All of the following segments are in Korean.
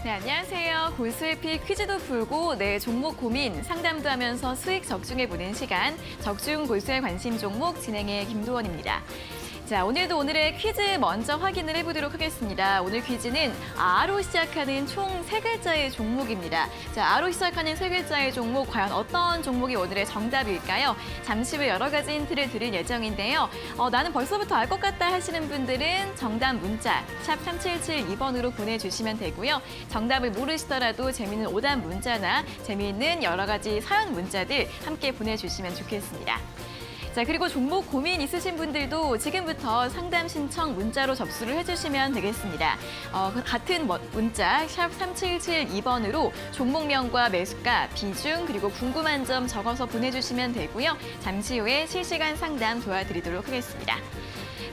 네, 안녕하세요. 골수의픽 퀴즈도 풀고 내 종목 고민, 상담도 하면서 수익 적중해보는 시간, 적중 골수의 관심 종목 진행의 김도원입니다. 자, 오늘의 퀴즈 먼저 확인을 해보도록 하겠습니다. 오늘 퀴즈는 아로 시작하는 총 3글자의 종목입니다. 자, 아로 시작하는 3글자의 종목, 과연 어떤 종목이 오늘의 정답일까요? 잠시 후 여러 가지 힌트를 드릴 예정인데요. 나는 벌써부터 알 것 같다 하시는 분들은 정답 문자 샵 3772번으로 보내주시면 되고요. 정답을 모르시더라도 재미있는 오답 문자나 재미있는 여러 가지 사연 문자들 함께 보내주시면 좋겠습니다. 자, 그리고 종목 고민 있으신 분들도 지금부터 상담 신청 문자로 접수를 해주시면 되겠습니다. 같은 문자 샵 3772번으로 종목명과 매수가, 비중, 그리고 궁금한 점 적어서 보내주시면 되고요. 잠시 후에 실시간 상담 도와드리도록 하겠습니다.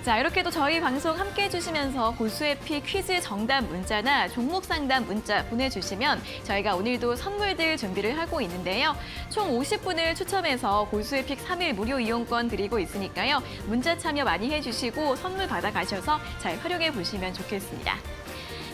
자, 이렇게 또 저희 방송 함께 해주시면서 골수의픽 퀴즈 정답 문자나 종목 상담 문자 보내주시면 저희가 오늘도 선물들 준비를 하고 있는데요. 총 50분을 추첨해서 골수의픽 3일 무료 이용권 드리고 있으니까요. 문자 참여 많이 해주시고 선물 받아가셔서 잘 활용해 보시면 좋겠습니다.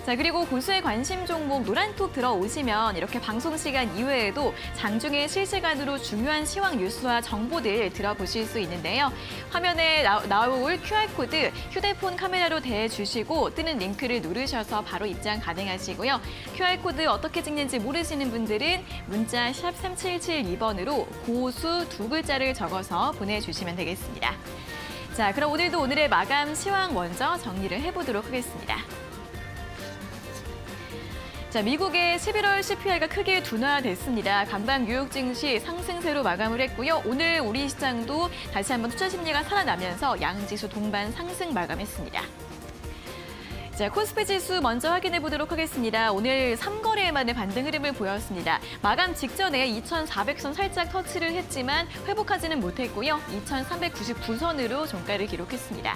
자, 그리고 골수의 관심 종목 노란톡 들어오시면 이렇게 방송 시간 이외에도 장중에 실시간으로 중요한 시황 뉴스와 정보들 들어보실 수 있는데요. 화면에 나올 QR코드 휴대폰 카메라로 대주시고 뜨는 링크를 누르셔서 바로 입장 가능하시고요. QR코드 어떻게 찍는지 모르시는 분들은 문자 샵 3772번으로 고수 2글자를 적어서 보내주시면 되겠습니다. 자, 그럼 오늘의 마감 시황 먼저 정리를 해보도록 하겠습니다. 자, 미국의 11월 CPI가 크게 둔화됐습니다. 간밤 뉴욕 증시 상승세로 마감을 했고요. 오늘 우리 시장도 다시 한번 투자 심리가 살아나면서 양지수 동반 상승 마감했습니다. 자, 코스피 지수 먼저 확인해 보도록 하겠습니다. 오늘 3거래일 만에 반등 흐름을 보였습니다. 마감 직전에 2,400선 살짝 터치를 했지만 회복하지는 못했고요. 2,399선으로 종가를 기록했습니다.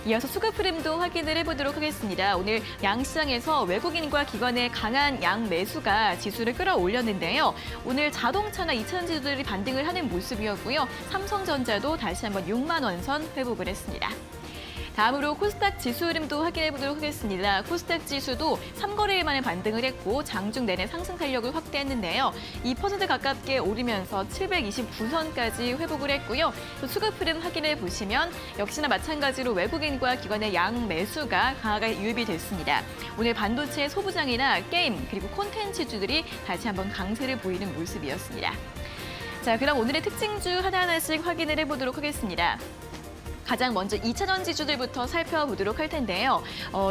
이어서 수급 흐름도 확인을 해보도록 하겠습니다. 오늘 양시장에서 외국인과 기관의 강한 양 매수가 지수를 끌어올렸는데요. 오늘 자동차나 2차 지수들이 반등을 하는 모습이었고요. 삼성전자도 다시 한번 6만 원 선 회복을 했습니다. 다음으로 코스닥 지수 흐름도 확인해 보도록 하겠습니다. 코스닥 지수도 3거래일 만에 반등을 했고 장중 내내 상승 탄력을 확대했는데요. 2% 가깝게 오르면서 729선까지 회복을 했고요. 또 수급 흐름 확인해 보시면 역시나 마찬가지로 외국인과 기관의 양 매수가 강하게 유입이 됐습니다. 오늘 반도체 소부장이나 게임 그리고 콘텐츠주들이 다시 한번 강세를 보이는 모습이었습니다. 자, 그럼 오늘의 특징주 하나하나씩 확인을 해보도록 하겠습니다. 가장 먼저 2차전 지수들부터 살펴보도록 할 텐데요.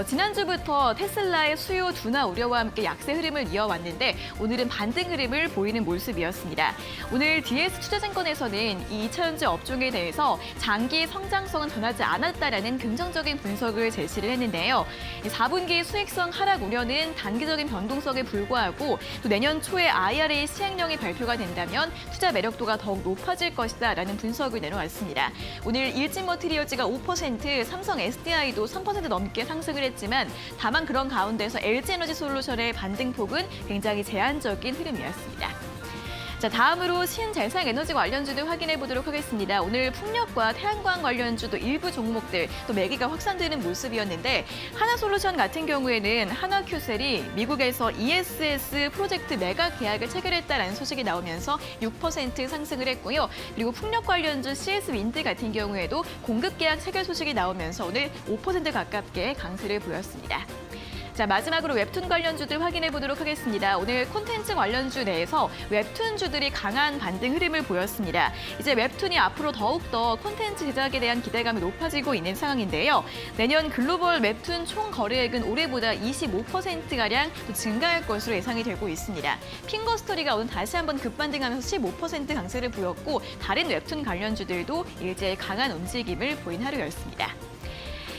지난주부터 테슬라의 수요 둔화 우려와 함께 약세 흐름을 이어왔는데 오늘은 반등 흐름을 보이는 모습이었습니다. 오늘 DS투자증권에서는 이 2차전지 업종에 대해서 장기 성장성은 변하지 않았다라는 긍정적인 분석을 제시를 했는데요. 4분기 수익성 하락 우려는 단기적인 변동성에 불과하고 또 내년 초에 IRA 시행령이 발표가 된다면 투자 매력도가 더욱 높아질 것이다라는 분석을 내놓았습니다. 오늘 일진머티리얼즈가 5%, 삼성 SDI도 3% 넘게 상승을 했지만 다만 그런 가운데서 LG에너지솔루션의 반등폭은 굉장히 제한적인 흐름이었습니다. 자, 다음으로 신재생에너지 관련주들 확인해 보도록 하겠습니다. 오늘 풍력과 태양광 관련주도 일부 종목들 또 매기가 확산되는 모습이었는데 하나솔루션 같은 경우에는 한화큐셀이 미국에서 ESS 프로젝트 매각 계약을 체결했다라는 소식이 나오면서 6% 상승을 했고요. 그리고 풍력 관련주 CS윈드 같은 경우에도 공급 계약 체결 소식이 나오면서 오늘 5% 가깝게 강세를 보였습니다. 자, 마지막으로 웹툰 관련주들 확인해 보도록 하겠습니다. 오늘 콘텐츠 관련주 내에서 웹툰주들이 강한 반등 흐름을 보였습니다. 이제 웹툰이 앞으로 더욱더 콘텐츠 제작에 대한 기대감이 높아지고 있는 상황인데요. 내년 글로벌 웹툰 총 거래액은 올해보다 25%가량 증가할 것으로 예상이 되고 있습니다. 핑거스토리가 오늘 다시 한번 급반등하면서 15% 강세를 보였고 다른 웹툰 관련주들도 일제히 강한 움직임을 보인 하루였습니다.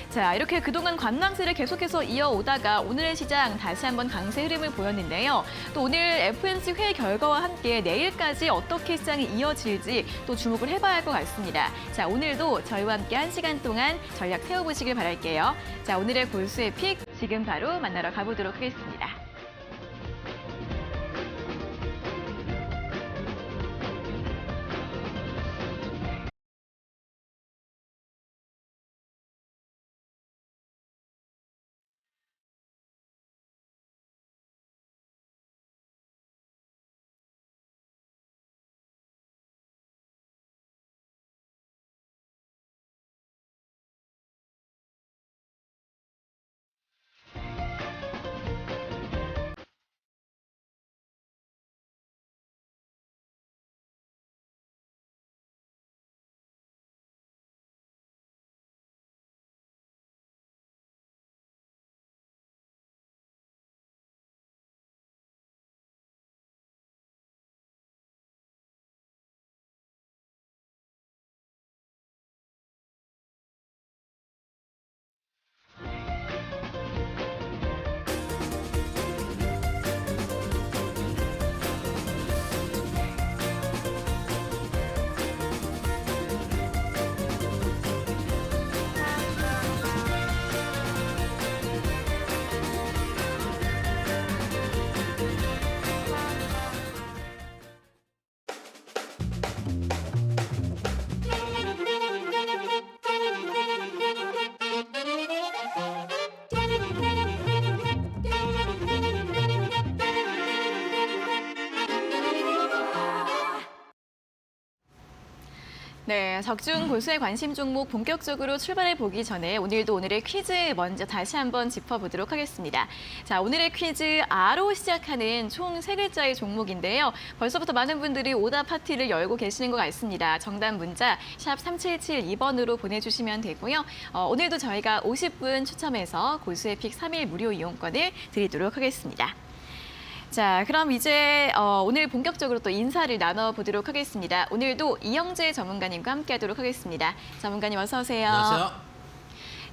자, 이렇게 그동안 관망세를 계속해서 이어오다가 오늘의 시장 다시 한번 강세 흐름을 보였는데요. 또 오늘 FOMC 회의 결과와 함께 내일까지 어떻게 시장이 이어질지 또 주목을 해봐야 할 것 같습니다. 자, 오늘도 저희와 함께 1시간 동안 전략 세워보시길 바랄게요. 자, 오늘의 골수의 픽 지금 바로 만나러 가보도록 하겠습니다. 네, 적중 고수의 관심 종목 본격적으로 출발해 보기 전에 오늘도 오늘의 퀴즈 먼저 다시 한번 짚어보도록 하겠습니다. 자, 오늘의 퀴즈 아로 시작하는 총 3글자의 종목인데요. 벌써부터 많은 분들이 오답 파티를 열고 계시는 것 같습니다. 정답 문자 샵 3772번으로 보내주시면 되고요. 오늘도 저희가 50분 추첨해서 고수의 픽 3일 무료 이용권을 드리도록 하겠습니다. 자, 그럼 이제 오늘 본격적으로 또 인사를 나눠보도록 하겠습니다. 오늘도 이영재 전문가님과 함께하도록 하겠습니다. 전문가님 어서 오세요. 안녕하세요.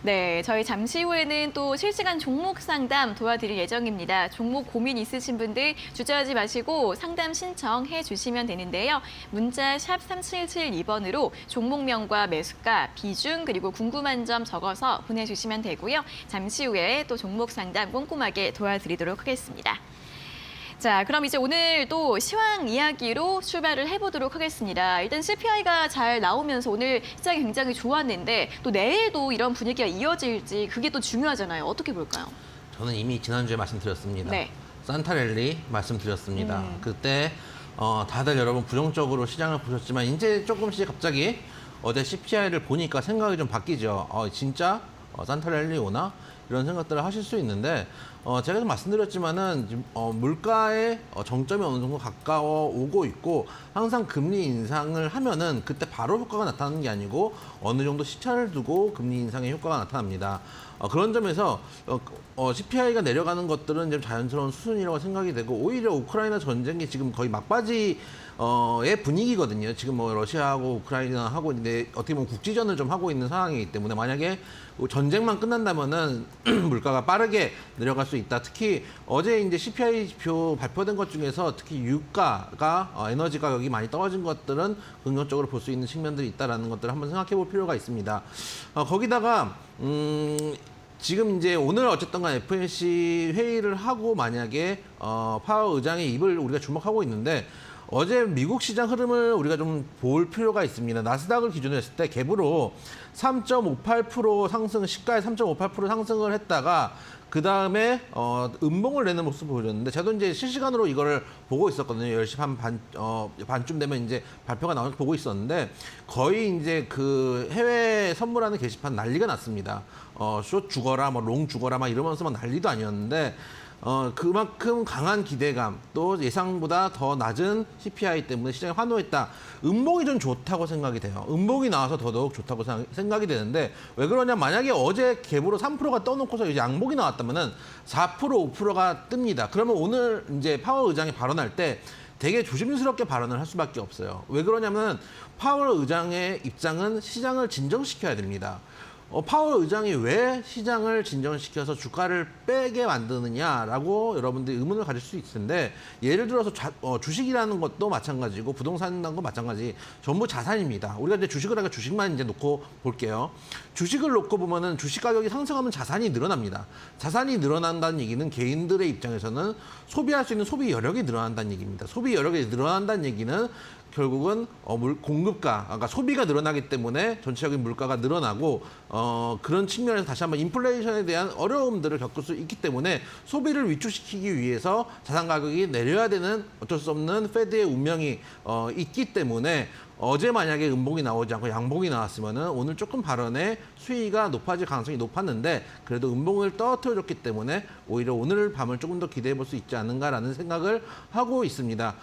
네, 저희 잠시 후에는 또 실시간 종목 상담 도와드릴 예정입니다. 종목 고민 있으신 분들 주저하지 마시고 상담 신청해 주시면 되는데요. 문자 샵 3772번으로 종목명과 매수가, 비중 그리고 궁금한 점 적어서 보내주시면 되고요. 잠시 후에 또 종목 상담 꼼꼼하게 도와드리도록 하겠습니다. 자, 그럼 이제 오늘 또 시황 이야기로 출발을 해보도록 하겠습니다. 일단 CPI가 잘 나오면서 오늘 시장이 굉장히 좋았는데 또 내일도 이런 분위기가 이어질지 그게 또 중요하잖아요. 어떻게 볼까요? 저는 이미 지난주에 말씀드렸습니다. 네. 산타랠리 말씀드렸습니다. 그때 다들 여러분 부정적으로 시장을 보셨지만 이제 조금씩 갑자기 어제 CPI를 보니까 생각이 좀 바뀌죠. 진짜 산타랠리 오나? 이런 생각들을 하실 수 있는데 제가 좀 말씀드렸지만은 지금 물가의 정점이 어느 정도 가까워 오고 있고 항상 금리 인상을 하면은 그때 바로 효과가 나타나는 게 아니고 어느 정도 시차를 두고 금리 인상의 효과가 나타납니다. 그런 점에서 CPI가 내려가는 것들은 좀 자연스러운 수순이라고 생각이 되고 오히려 우크라이나 전쟁이 지금 거의 막바지 의 분위기거든요. 지금 뭐 러시아하고 우크라이나하고 이제 어떻게 보면 국지전을 좀 하고 있는 상황이기 때문에 만약에 전쟁만 끝난다면은 물가가 빠르게 내려갈 수 있다. 특히 어제 이제 CPI 지표 발표된 것 중에서 특히 유가가 에너지 가격이 많이 떨어진 것들은 긍정적으로 볼 수 있는 측면들이 있다라는 것들을 한번 생각해 볼 필요가 있습니다. 거기다가 지금 이제 오늘 어쨌든 간 FOMC 회의를 하고 만약에 파월 의장의 입을 우리가 주목하고 있는데 어제 미국 시장 흐름을 우리가 좀 볼 필요가 있습니다. 나스닥을 기준으로 했을 때 갭으로 3.58% 상승, 시가에 3.58% 상승을 했다가 그 다음에 음봉을 내는 모습을 보여줬는데 저도 이제 실시간으로 이거를 보고 있었거든요. 10시 반쯤 되면 이제 발표가 나오는 거 보고 있었는데 거의 이제 그 해외 선물하는 게시판 난리가 났습니다. 숏 죽어라, 뭐 롱 죽어라 막 이러면서 막 난리도 아니었는데 그만큼 강한 기대감 또 예상보다 더 낮은 CPI 때문에 시장이 환호했다. 음봉이 좀 좋다고 생각이 돼요. 음봉이 나와서 더더욱 좋다고 생각이 되는데 왜 그러냐 만약에 어제 갭으로 3%가 떠놓고서 이제 양봉이 나왔다면은 4% 5%가 뜹니다. 그러면 오늘 이제 파월 의장이 발언할 때 되게 조심스럽게 발언을 할 수밖에 없어요. 왜 그러냐면 파월 의장의 입장은 시장을 진정시켜야 됩니다. 파월 의장이 왜 시장을 진정시켜서 주가를 빼게 만드느냐라고 여러분들이 의문을 가질 수 있을 텐데 예를 들어서 주식이라는 것도 마찬가지고 부동산이라는 것도 마찬가지 전부 자산입니다. 우리가 이제 주식을 하니까 주식만 이제 놓고 볼게요. 주식을 놓고 보면은 주식 가격이 상승하면 자산이 늘어납니다. 자산이 늘어난다는 얘기는 개인들의 입장에서는 소비할 수 있는 소비 여력이 늘어난다는 얘기입니다. 소비 여력이 늘어난다는 얘기는 결국은 공급가, 그러니까 소비가 늘어나기 때문에 전체적인 물가가 늘어나고 그런 측면에서 다시 한번 인플레이션에 대한 어려움들을 겪을 수 있기 때문에 소비를 위축시키기 위해서 자산 가격이 내려야 되는 어쩔 수 없는 페드의 운명이 있기 때문에 어제 만약에 음봉이 나오지 않고 양봉이 나왔으면은 오늘 조금 발언에 수위가 높아질 가능성이 높았는데 그래도 음봉을 떨어뜨려줬기 때문에 오히려 오늘 밤을 조금 더 기대해 볼 수 있지 않는가라는 생각을 하고 있습니다.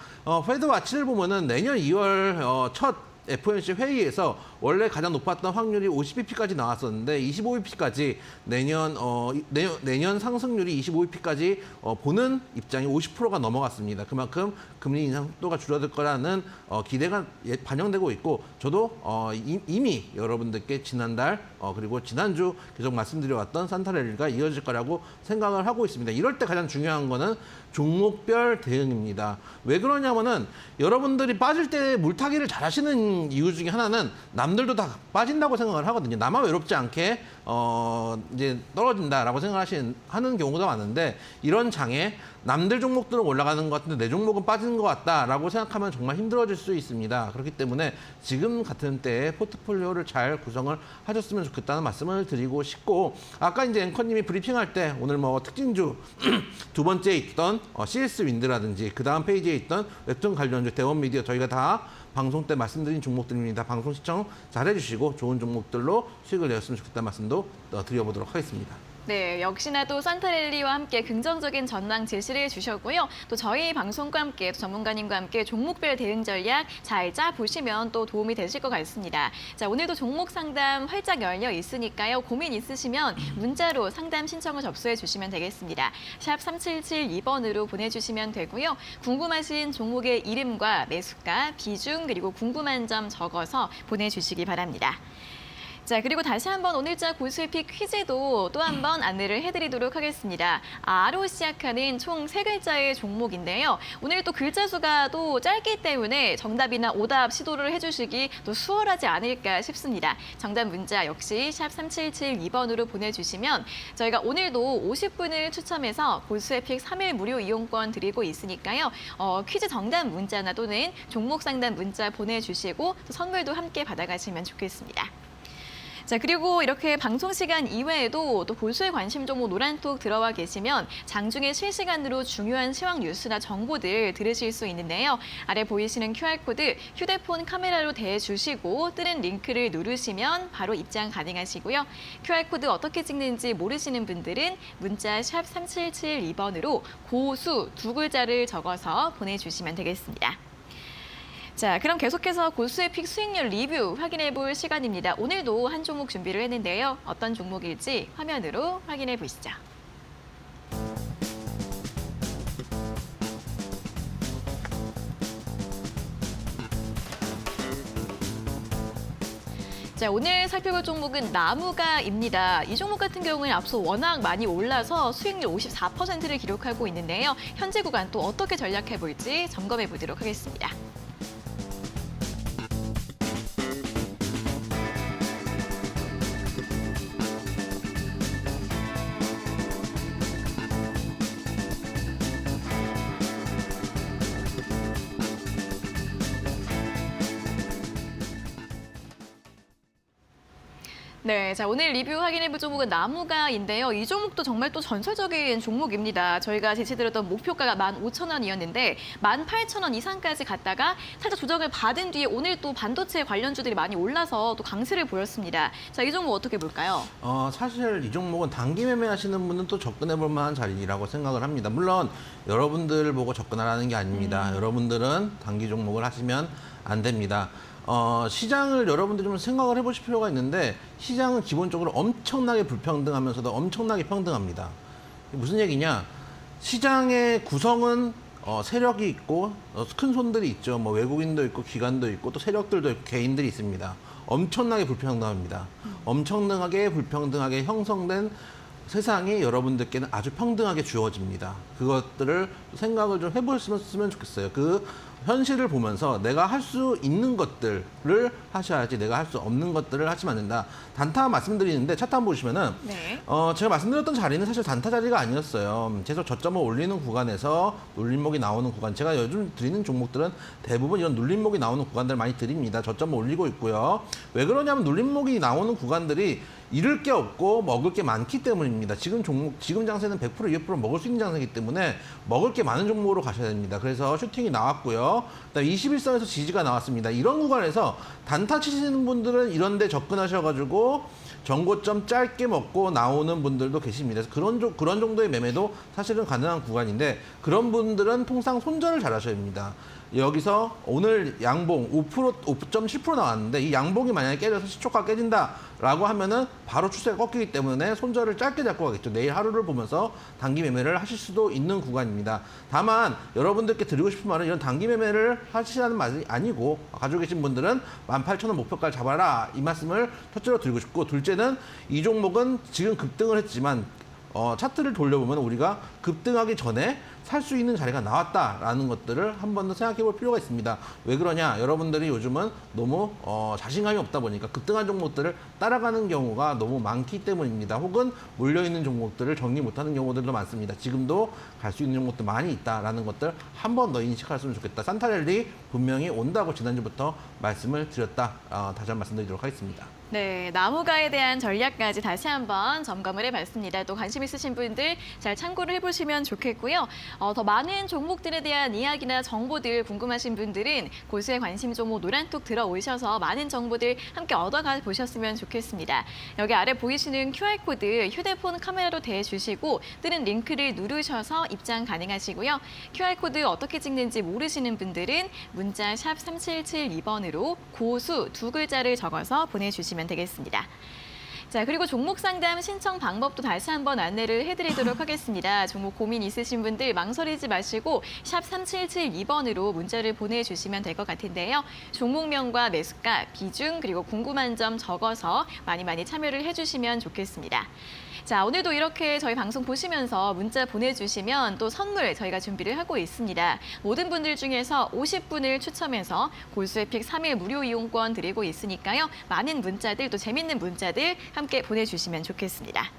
페드 와치를 보면은 내년 2월 첫 FOMC 회의에서 원래 가장 높았던 확률이 50bp까지 나왔었는데 25bp까지 내년 상승률이 25bp까지 보는 입장이 50%가 넘어갔습니다. 그만큼 금리 인상 속도가 줄어들 거라는 기대가 반영되고 있고 저도 이미 여러분들께 지난달 그리고 지난주 계속 말씀드려왔던 산타랠리가 이어질 거라고 생각을 하고 있습니다. 이럴 때 가장 중요한 거는 종목별 대응입니다. 왜 그러냐면은 여러분들이 빠질 때 물타기를 잘 하시는 이유 중에 하나는 남들도 다 빠진다고 생각을 하거든요. 나만 외롭지 않게 이제 떨어진다라고 하는 경우가 많은데 이런 장에 남들 종목들은 올라가는 것 같은데 내 종목은 빠지는 것 같다라고 생각하면 정말 힘들어질 수 있습니다. 그렇기 때문에 지금 같은 때에 포트폴리오를 잘 구성을 하셨으면 좋겠다는 말씀을 드리고 싶고 아까 이제 앵커님이 브리핑할 때 오늘 뭐 특징주 두 번째에 있던 CS 윈드라든지 그 다음 페이지에 있던 웹툰 관련주 대원 미디어 저희가 다 방송 때 말씀드린 종목들입니다. 방송 시청 잘 해주시고 좋은 종목들로 수익을 내었으면 좋겠다는 말씀도 드려보도록 하겠습니다. 네, 역시나 또 산타랠리와 함께 긍정적인 전망 제시를 해주셨고요. 또 저희 방송과 함께 또 전문가님과 함께 종목별 대응 전략 잘 짜보시면 또 도움이 되실 것 같습니다. 자, 오늘도 종목 상담 활짝 열려 있으니까요. 고민 있으시면 문자로 상담 신청을 접수해 주시면 되겠습니다. 샵 3772번으로 보내주시면 되고요. 궁금하신 종목의 이름과 매수가, 비중, 그리고 궁금한 점 적어서 보내주시기 바랍니다. 자, 그리고 다시 한번 오늘자 고수의 픽 퀴즈도 또 한번 안내를 해드리도록 하겠습니다. 아로 시작하는 총 3글자의 종목인데요. 오늘 또 글자 수가 또 짧기 때문에 정답이나 오답 시도를 해주시기 또 수월하지 않을까 싶습니다. 정답 문자 역시 샵 3772번으로 보내주시면 저희가 오늘도 50분을 추첨해서 고수의 픽 3일 무료 이용권 드리고 있으니까요. 퀴즈 정답 문자나 또는 종목 상담 문자 보내주시고 또 선물도 함께 받아가시면 좋겠습니다. 자, 그리고 이렇게 방송 시간 이외에도 또 고수의 관심 종목 노란톡 들어와 계시면 장중에 실시간으로 중요한 시황 뉴스나 정보들 들으실 수 있는데요. 아래 보이시는 QR코드 휴대폰 카메라로 대주시고 뜨는 링크를 누르시면 바로 입장 가능하시고요. QR코드 어떻게 찍는지 모르시는 분들은 문자 샵 3772번으로 고수 2글자를 적어서 보내주시면 되겠습니다. 자, 그럼 계속해서 고수의 픽 수익률 리뷰 확인해 볼 시간입니다. 오늘도 한 종목 준비를 했는데요. 어떤 종목일지 화면으로 확인해 보시죠. 자, 오늘 살펴볼 종목은 나무가입니다. 이 종목 같은 경우는 앞서 워낙 많이 올라서 수익률 54%를 기록하고 있는데요. 현재 구간 또 어떻게 전략해 볼지 점검해 보도록 하겠습니다. 네, 자, 오늘 리뷰 확인해볼 종목은 나무가인데요. 이 종목도 정말 또 전설적인 종목입니다. 저희가 제시드렸던 목표가가 15,000원이었는데 18,000원 이상까지 갔다가 살짝 조정을 받은 뒤에 오늘 또 반도체 관련주들이 많이 올라서 또 강세를 보였습니다. 자, 이 종목 어떻게 볼까요? 사실 이 종목은 단기 매매하시는 분은 또 접근해볼 만한 자리라고 생각을 합니다. 물론 여러분들 보고 접근하라는 게 아닙니다. 여러분들은 단기 종목을 하시면 안 됩니다. 시장을 여러분들이 좀 생각을 해보실 필요가 있는데 시장은 기본적으로 엄청나게 불평등하면서도 엄청나게 평등합니다. 무슨 얘기냐? 시장의 구성은 세력이 있고 큰 손들이 있죠. 뭐 외국인도 있고 기관도 있고 또 세력들도 있고 개인들이 있습니다. 엄청나게 불평등합니다. 엄청나게 불평등하게 형성된 세상이 여러분들께는 아주 평등하게 주어집니다. 그것들을 생각을 좀 해보셨으면 좋겠어요. 그 현실을 보면서 내가 할 수 있는 것들을 하셔야지 내가 할 수 없는 것들을 하시면 안 된다. 단타 말씀드리는데 차트 한번 보시면은 네. 제가 말씀드렸던 자리는 사실 단타 자리가 아니었어요. 계속 저점을 올리는 구간에서 눌림목이 나오는 구간. 제가 요즘 드리는 종목들은 대부분 이런 눌림목이 나오는 구간들 많이 드립니다. 저점을 올리고 있고요. 왜 그러냐면 눌림목이 나오는 구간들이 잃을 게 없고 먹을 게 많기 때문입니다. 지금 장세는 100% 200% 먹을 수 있는 장세이기 때문에 먹을 게 많은 종목으로 가셔야 됩니다. 그래서 슈팅이 나왔고요. 그다음에 21선에서 지지가 나왔습니다. 이런 구간에서 단타 치시는 분들은 이런 데 접근하셔가지고 정고점 짧게 먹고 나오는 분들도 계십니다. 그래서 그런 정도의 매매도 사실은 가능한 구간인데 그런 분들은 통상 손절을 잘 하셔야 됩니다. 여기서 오늘 양봉 5.7% 나왔는데 이 양봉이 만약에 깨져서 시초가 깨진다라고 하면은 바로 추세가 꺾이기 때문에 손절을 짧게 잡고 가겠죠. 내일 하루를 보면서 단기 매매를 하실 수도 있는 구간입니다. 다만 여러분들께 드리고 싶은 말은 이런 단기 매매를 하시라는 말이 아니고 가지고 계신 분들은 18,000원 목표가를 잡아라 이 말씀을 첫째로 드리고 싶고 둘째는 이 종목은 지금 급등을 했지만 차트를 돌려보면 우리가 급등하기 전에 살 수 있는 자리가 나왔다라는 것들을 한 번 더 생각해 볼 필요가 있습니다. 왜 그러냐? 여러분들이 요즘은 너무 자신감이 없다 보니까 급등한 종목들을 따라가는 경우가 너무 많기 때문입니다. 혹은 몰려있는 종목들을 정리 못하는 경우들도 많습니다. 지금도 갈 수 있는 종목도 많이 있다라는 것들 한 번 더 인식하셨으면 좋겠다. 산타랠리 분명히 온다고 지난주부터 말씀을 드렸다. 다시 한번 말씀드리도록 하겠습니다. 네, 나무가에 대한 전략까지 다시 한번 점검을 해봤습니다. 또 관심 있으신 분들 잘 참고를 해보시면 좋겠고요. 더 많은 종목들에 대한 이야기나 정보들 궁금하신 분들은 고수의 관심 종목 노란톡 들어오셔서 많은 정보들 함께 얻어가 보셨으면 좋겠습니다. 여기 아래 보이시는 QR코드 휴대폰 카메라로 대주시고 뜨는 링크를 누르셔서 입장 가능하시고요. QR코드 어떻게 찍는지 모르시는 분들은 문자 샵 3772번으로 고수 두 글자를 적어서 보내주시면 되겠습니다. 자, 그리고 종목 상담 신청 방법도 다시 한번 안내를 해드리도록 하겠습니다. 종목 고민 있으신 분들 망설이지 마시고 샵 3772번으로 문자를 보내주시면 될 것 같은데요. 종목명과 매수가, 비중, 그리고 궁금한 점 적어서 많이 참여를 해주시면 좋겠습니다. 자, 오늘도 이렇게 저희 방송 보시면서 문자 보내주시면 또 선물 저희가 준비를 하고 있습니다. 모든 분들 중에서 50분을 추첨해서 골수의 픽 3일 무료 이용권 드리고 있으니까요. 많은 문자들, 또 재밌는 문자들 함께 보내주시면 좋겠습니다.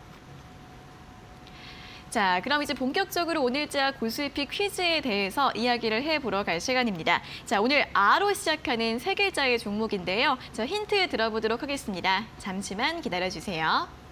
자, 그럼 이제 본격적으로 오늘자 골수의 픽 퀴즈에 대해서 이야기를 해보러 갈 시간입니다. 자, 오늘 아로 시작하는 세 글자의 종목인데요. 자, 힌트 들어보도록 하겠습니다. 잠시만 기다려주세요.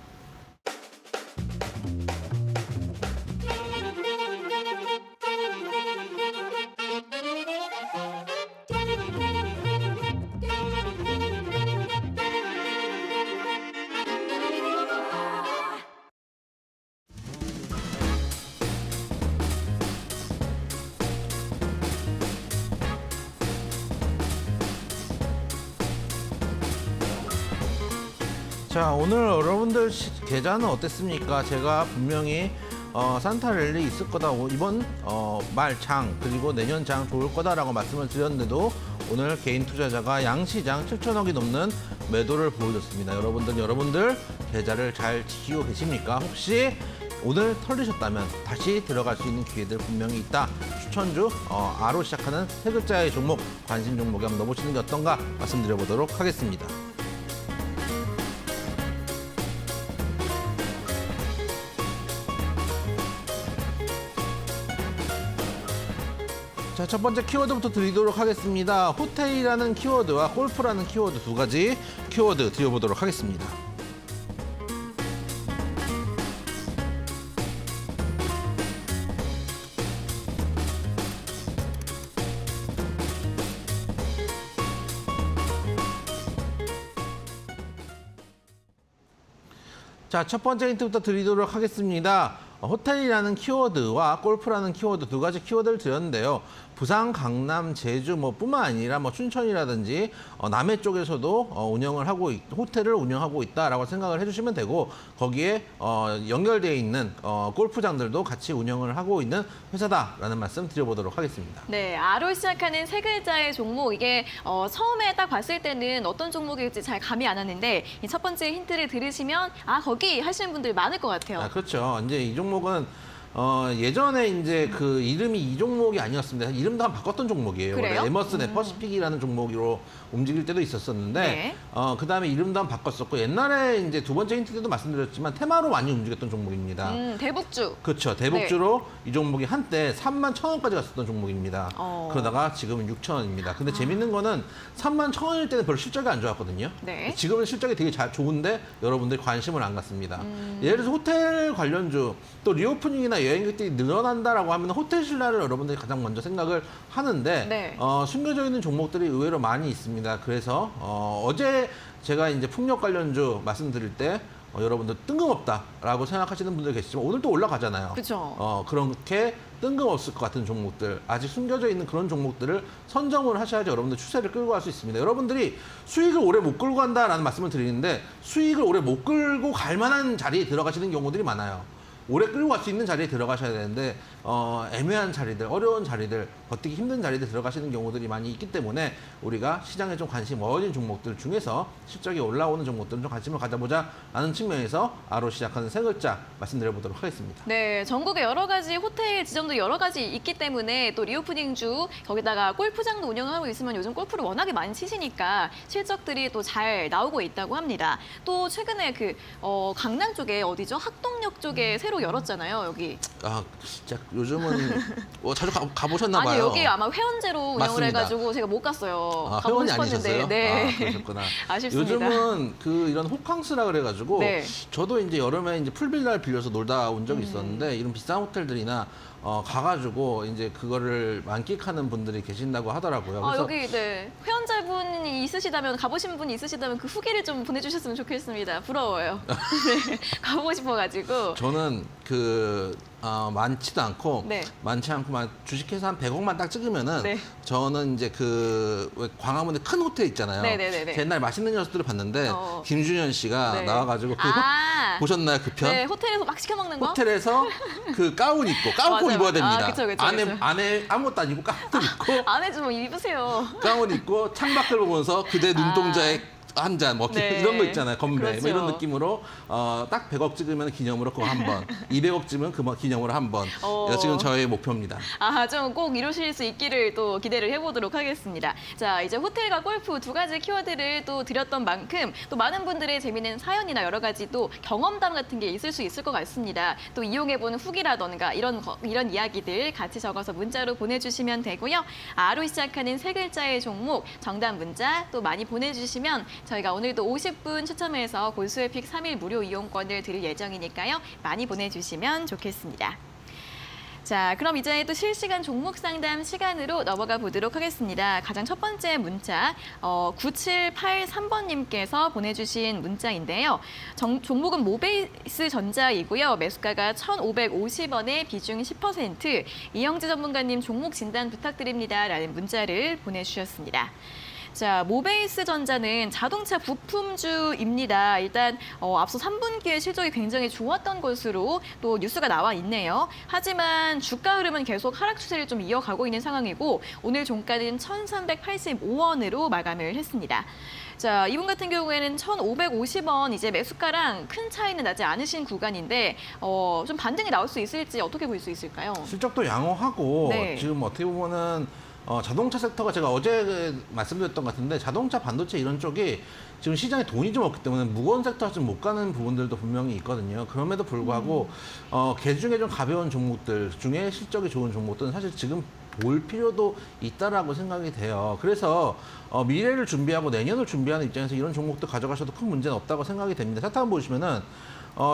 자, 오늘 여러분들 계좌는 어땠습니까? 제가 분명히 산타랠리 있을 거다. 이번 말장 그리고 내년 장 좋을 거다라고 말씀을 드렸는데도 오늘 개인 투자자가 양시장 7천억이 넘는 매도를 보여줬습니다. 여러분들 계좌를 잘 지키고 계십니까? 혹시 오늘 털리셨다면 다시 들어갈 수 있는 기회들 분명히 있다. 추천주 아로 시작하는 세 글자의 종목, 관심 종목에 한번 넣어보시는 게 어떤가 말씀드려보도록 하겠습니다. 자, 첫 번째 키워드부터 드리도록 하겠습니다. 호텔이라는 키워드와 골프라는 키워드 두 가지 키워드 드려보도록 하겠습니다. 자, 첫 번째 힌트부터 드리도록 하겠습니다. 호텔이라는 키워드와 골프라는 키워드 두 가지 키워드를 드렸는데요. 부산, 강남, 제주 뿐만 아니라 춘천이라든지 남해 쪽에서도 운영을 하고 호텔을 운영하고 있다라고 생각을 해주시면 되고 거기에 연결되어 있는 골프장들도 같이 운영을 하고 있는 회사다라는 말씀 드려보도록 하겠습니다. 네, 아로 시작하는 세 글자의 종목 이게 처음에 딱 봤을 때는 어떤 종목일지 잘 감이 안 왔는데 이 첫 번째 힌트를 들으시면 아 거기 하시는 분들 많을 것 같아요. 아, 그렇죠. 이제 이 종목은 예전에 이제 그 이름이 이 종목이 아니었습니다. 이름도 한 바꿨던 종목이에요. 그래요? 원래 에머슨 에퍼시픽이라는 종목으로 움직일 때도 있었었는데, 네. 그다음에 이름도 한 바꿨었고, 옛날에 이제 두 번째 힌트 때도 말씀드렸지만 테마로 많이 움직였던 종목입니다. 대북주. 그렇죠. 대북주로 이 종목이 한때 31,000원까지 갔었던 종목입니다. 그러다가 지금은 6,000원입니다. 근데 재밌는 거는 31,000원일 때는 별로 실적이 안 좋았거든요. 네. 지금은 실적이 되게 좋은데 여러분들이 관심을 안 갖습니다. 예를 들어서 호텔 관련주, 또 리오프닝이나 여행객들이 늘어난다라고 하면 호텔 신라를 여러분들이 가장 먼저 생각을 하는데 네. 숨겨져 있는 종목들이 의외로 많이 있습니다. 그래서 어제 제가 이제 풍력 관련주 말씀드릴 때 여러분들 뜬금없다라고 생각하시는 분들 계시지만 오늘 또 올라가잖아요. 그렇죠. 그렇게 뜬금없을 것 같은 종목들, 아직 숨겨져 있는 그런 종목들을 선점을 하셔야지 여러분들 추세를 끌고 갈 수 있습니다. 여러분들이 수익을 오래 못 끌고 간다라는 말씀을 드리는데 수익을 오래 못 끌고 갈 만한 자리에 들어가시는 경우들이 많아요. 오래 끌고 갈 수 있는 자리에 들어가셔야 되는데 애매한 자리들, 어려운 자리들, 버티기 힘든 자리들 들어가시는 경우들이 많이 있기 때문에 우리가 시장에 좀 관심 어린 종목들 중에서 실적이 올라오는 종목들은 좀 관심을 가져보자라는 측면에서 아로 시작하는 세 글자 말씀드려보도록 하겠습니다. 네, 전국에 여러 가지 호텔 지점도 여러 가지 있기 때문에 또 리오프닝주 거기다가 골프장도 운영하고 있으면 요즘 골프를 워낙에 많이 치시니까 실적들이 또 잘 나오고 있다고 합니다. 또 최근에 강남 쪽에 어디죠? 학동역 쪽에 새로 새로 열었잖아요, 여기. 아, 진짜 요즘은 자주 가보셨나 봐요. 아니, 여기 아마 회원제로 운영을 맞습니다. 해가지고 제가 못 갔어요. 아, 가보고 회원이 싶었는데. 아니셨어요? 네. 아, 그러셨구나. 아쉽습니다. 요즘은 이런 호캉스라 그래가지고 네. 저도 이제 여름에 이제 풀빌라를 빌려서 놀다 온 적이 있었는데 이런 비싼 호텔들이나 가가지고 이제 그거를 만끽하는 분들이 계신다고 하더라고요. 그래서 여기 네. 회원자분이 있으시다면, 가보신 분이 있으시다면 그 후기를 좀 보내주셨으면 좋겠습니다. 부러워요. 네. 가보고 싶어가지고. 저는 많지도 않고 네. 많지 않고 주식회사 한 100억만 딱 찍으면은 네. 저는 이제 왜 광화문에 큰 호텔 있잖아요. 네네네네. 제가 옛날 맛있는 녀석들을 봤는데 어. 김준현 씨가 네. 나와가지고 보셨나요 그 편? 네, 호텔에서 막 시켜 먹는 거. 호텔에서 그 가운 입고 가운 꼭 맞아요. 입어야 됩니다. 그쵸, 그쵸, 안에 그쵸. 안에 아무것도 안 입고 가운 입고 안에 좀 입으세요. 가운 입고 창밖을 보면서 그대 눈동자에 한 잔, 네. 이런 거 있잖아요. 건배. 그렇죠. 뭐 이런 느낌으로 딱 100억 찍으면 기념으로 그거 한 번, 200억 찍으면 기념으로 한 번. 지금 저의 목표입니다. 좀 꼭 이루실 수 있기를 또 기대를 해보도록 하겠습니다. 자, 이제 호텔과 골프 두 가지 키워드를 또 드렸던 만큼 또 많은 분들의 재미있는 사연이나 여러 가지 또 경험담 같은 게 있을 수 있을 것 같습니다. 또 이용해보는 후기라던가 이런 이야기들 같이 적어서 문자로 보내주시면 되고요. 아로 시작하는 세 글자의 종목, 정답 문자 또 많이 보내주시면 저희가 오늘도 50분 추첨해서 골수의픽 3일 무료 이용권을 드릴 예정이니까요. 많이 보내주시면 좋겠습니다. 자, 그럼 이제 또 실시간 종목 상담 시간으로 넘어가 보도록 하겠습니다. 가장 첫 번째 문자, 9783번님께서 보내주신 문자인데요. 종목은 모베이스 전자이고요. 매수가가 1,550원에 비중 10%. 이영지 전문가님 종목 진단 부탁드립니다. 라는 문자를 보내주셨습니다. 자, 모베이스 전자는 자동차 부품주입니다. 일단 앞서 3분기에 실적이 굉장히 좋았던 것으로 또 뉴스가 나와 있네요. 하지만 주가 흐름은 계속 하락 추세를 좀 이어가고 있는 상황이고 오늘 종가는 1,385원으로 마감을 했습니다. 자, 이분 같은 경우에는 1,550원 이제 매수가랑 큰 차이는 나지 않으신 구간인데 좀 반등이 나올 수 있을지 어떻게 볼 수 있을까요? 실적도 양호하고 네. 지금 어떻게 보면은 자동차 섹터가 제가 어제 말씀드렸던 것 같은데 자동차 반도체 이런 쪽이 지금 시장에 돈이 좀 없기 때문에 무거운 섹터가 좀 못 가는 부분들도 분명히 있거든요. 그럼에도 불구하고 개중에 좀 가벼운 종목들 중에 실적이 좋은 종목들은 사실 지금 볼 필요도 있다라고 생각이 돼요. 그래서 미래를 준비하고 내년을 준비하는 입장에서 이런 종목들 가져가셔도 큰 문제는 없다고 생각이 됩니다. 차트 한번 보시면은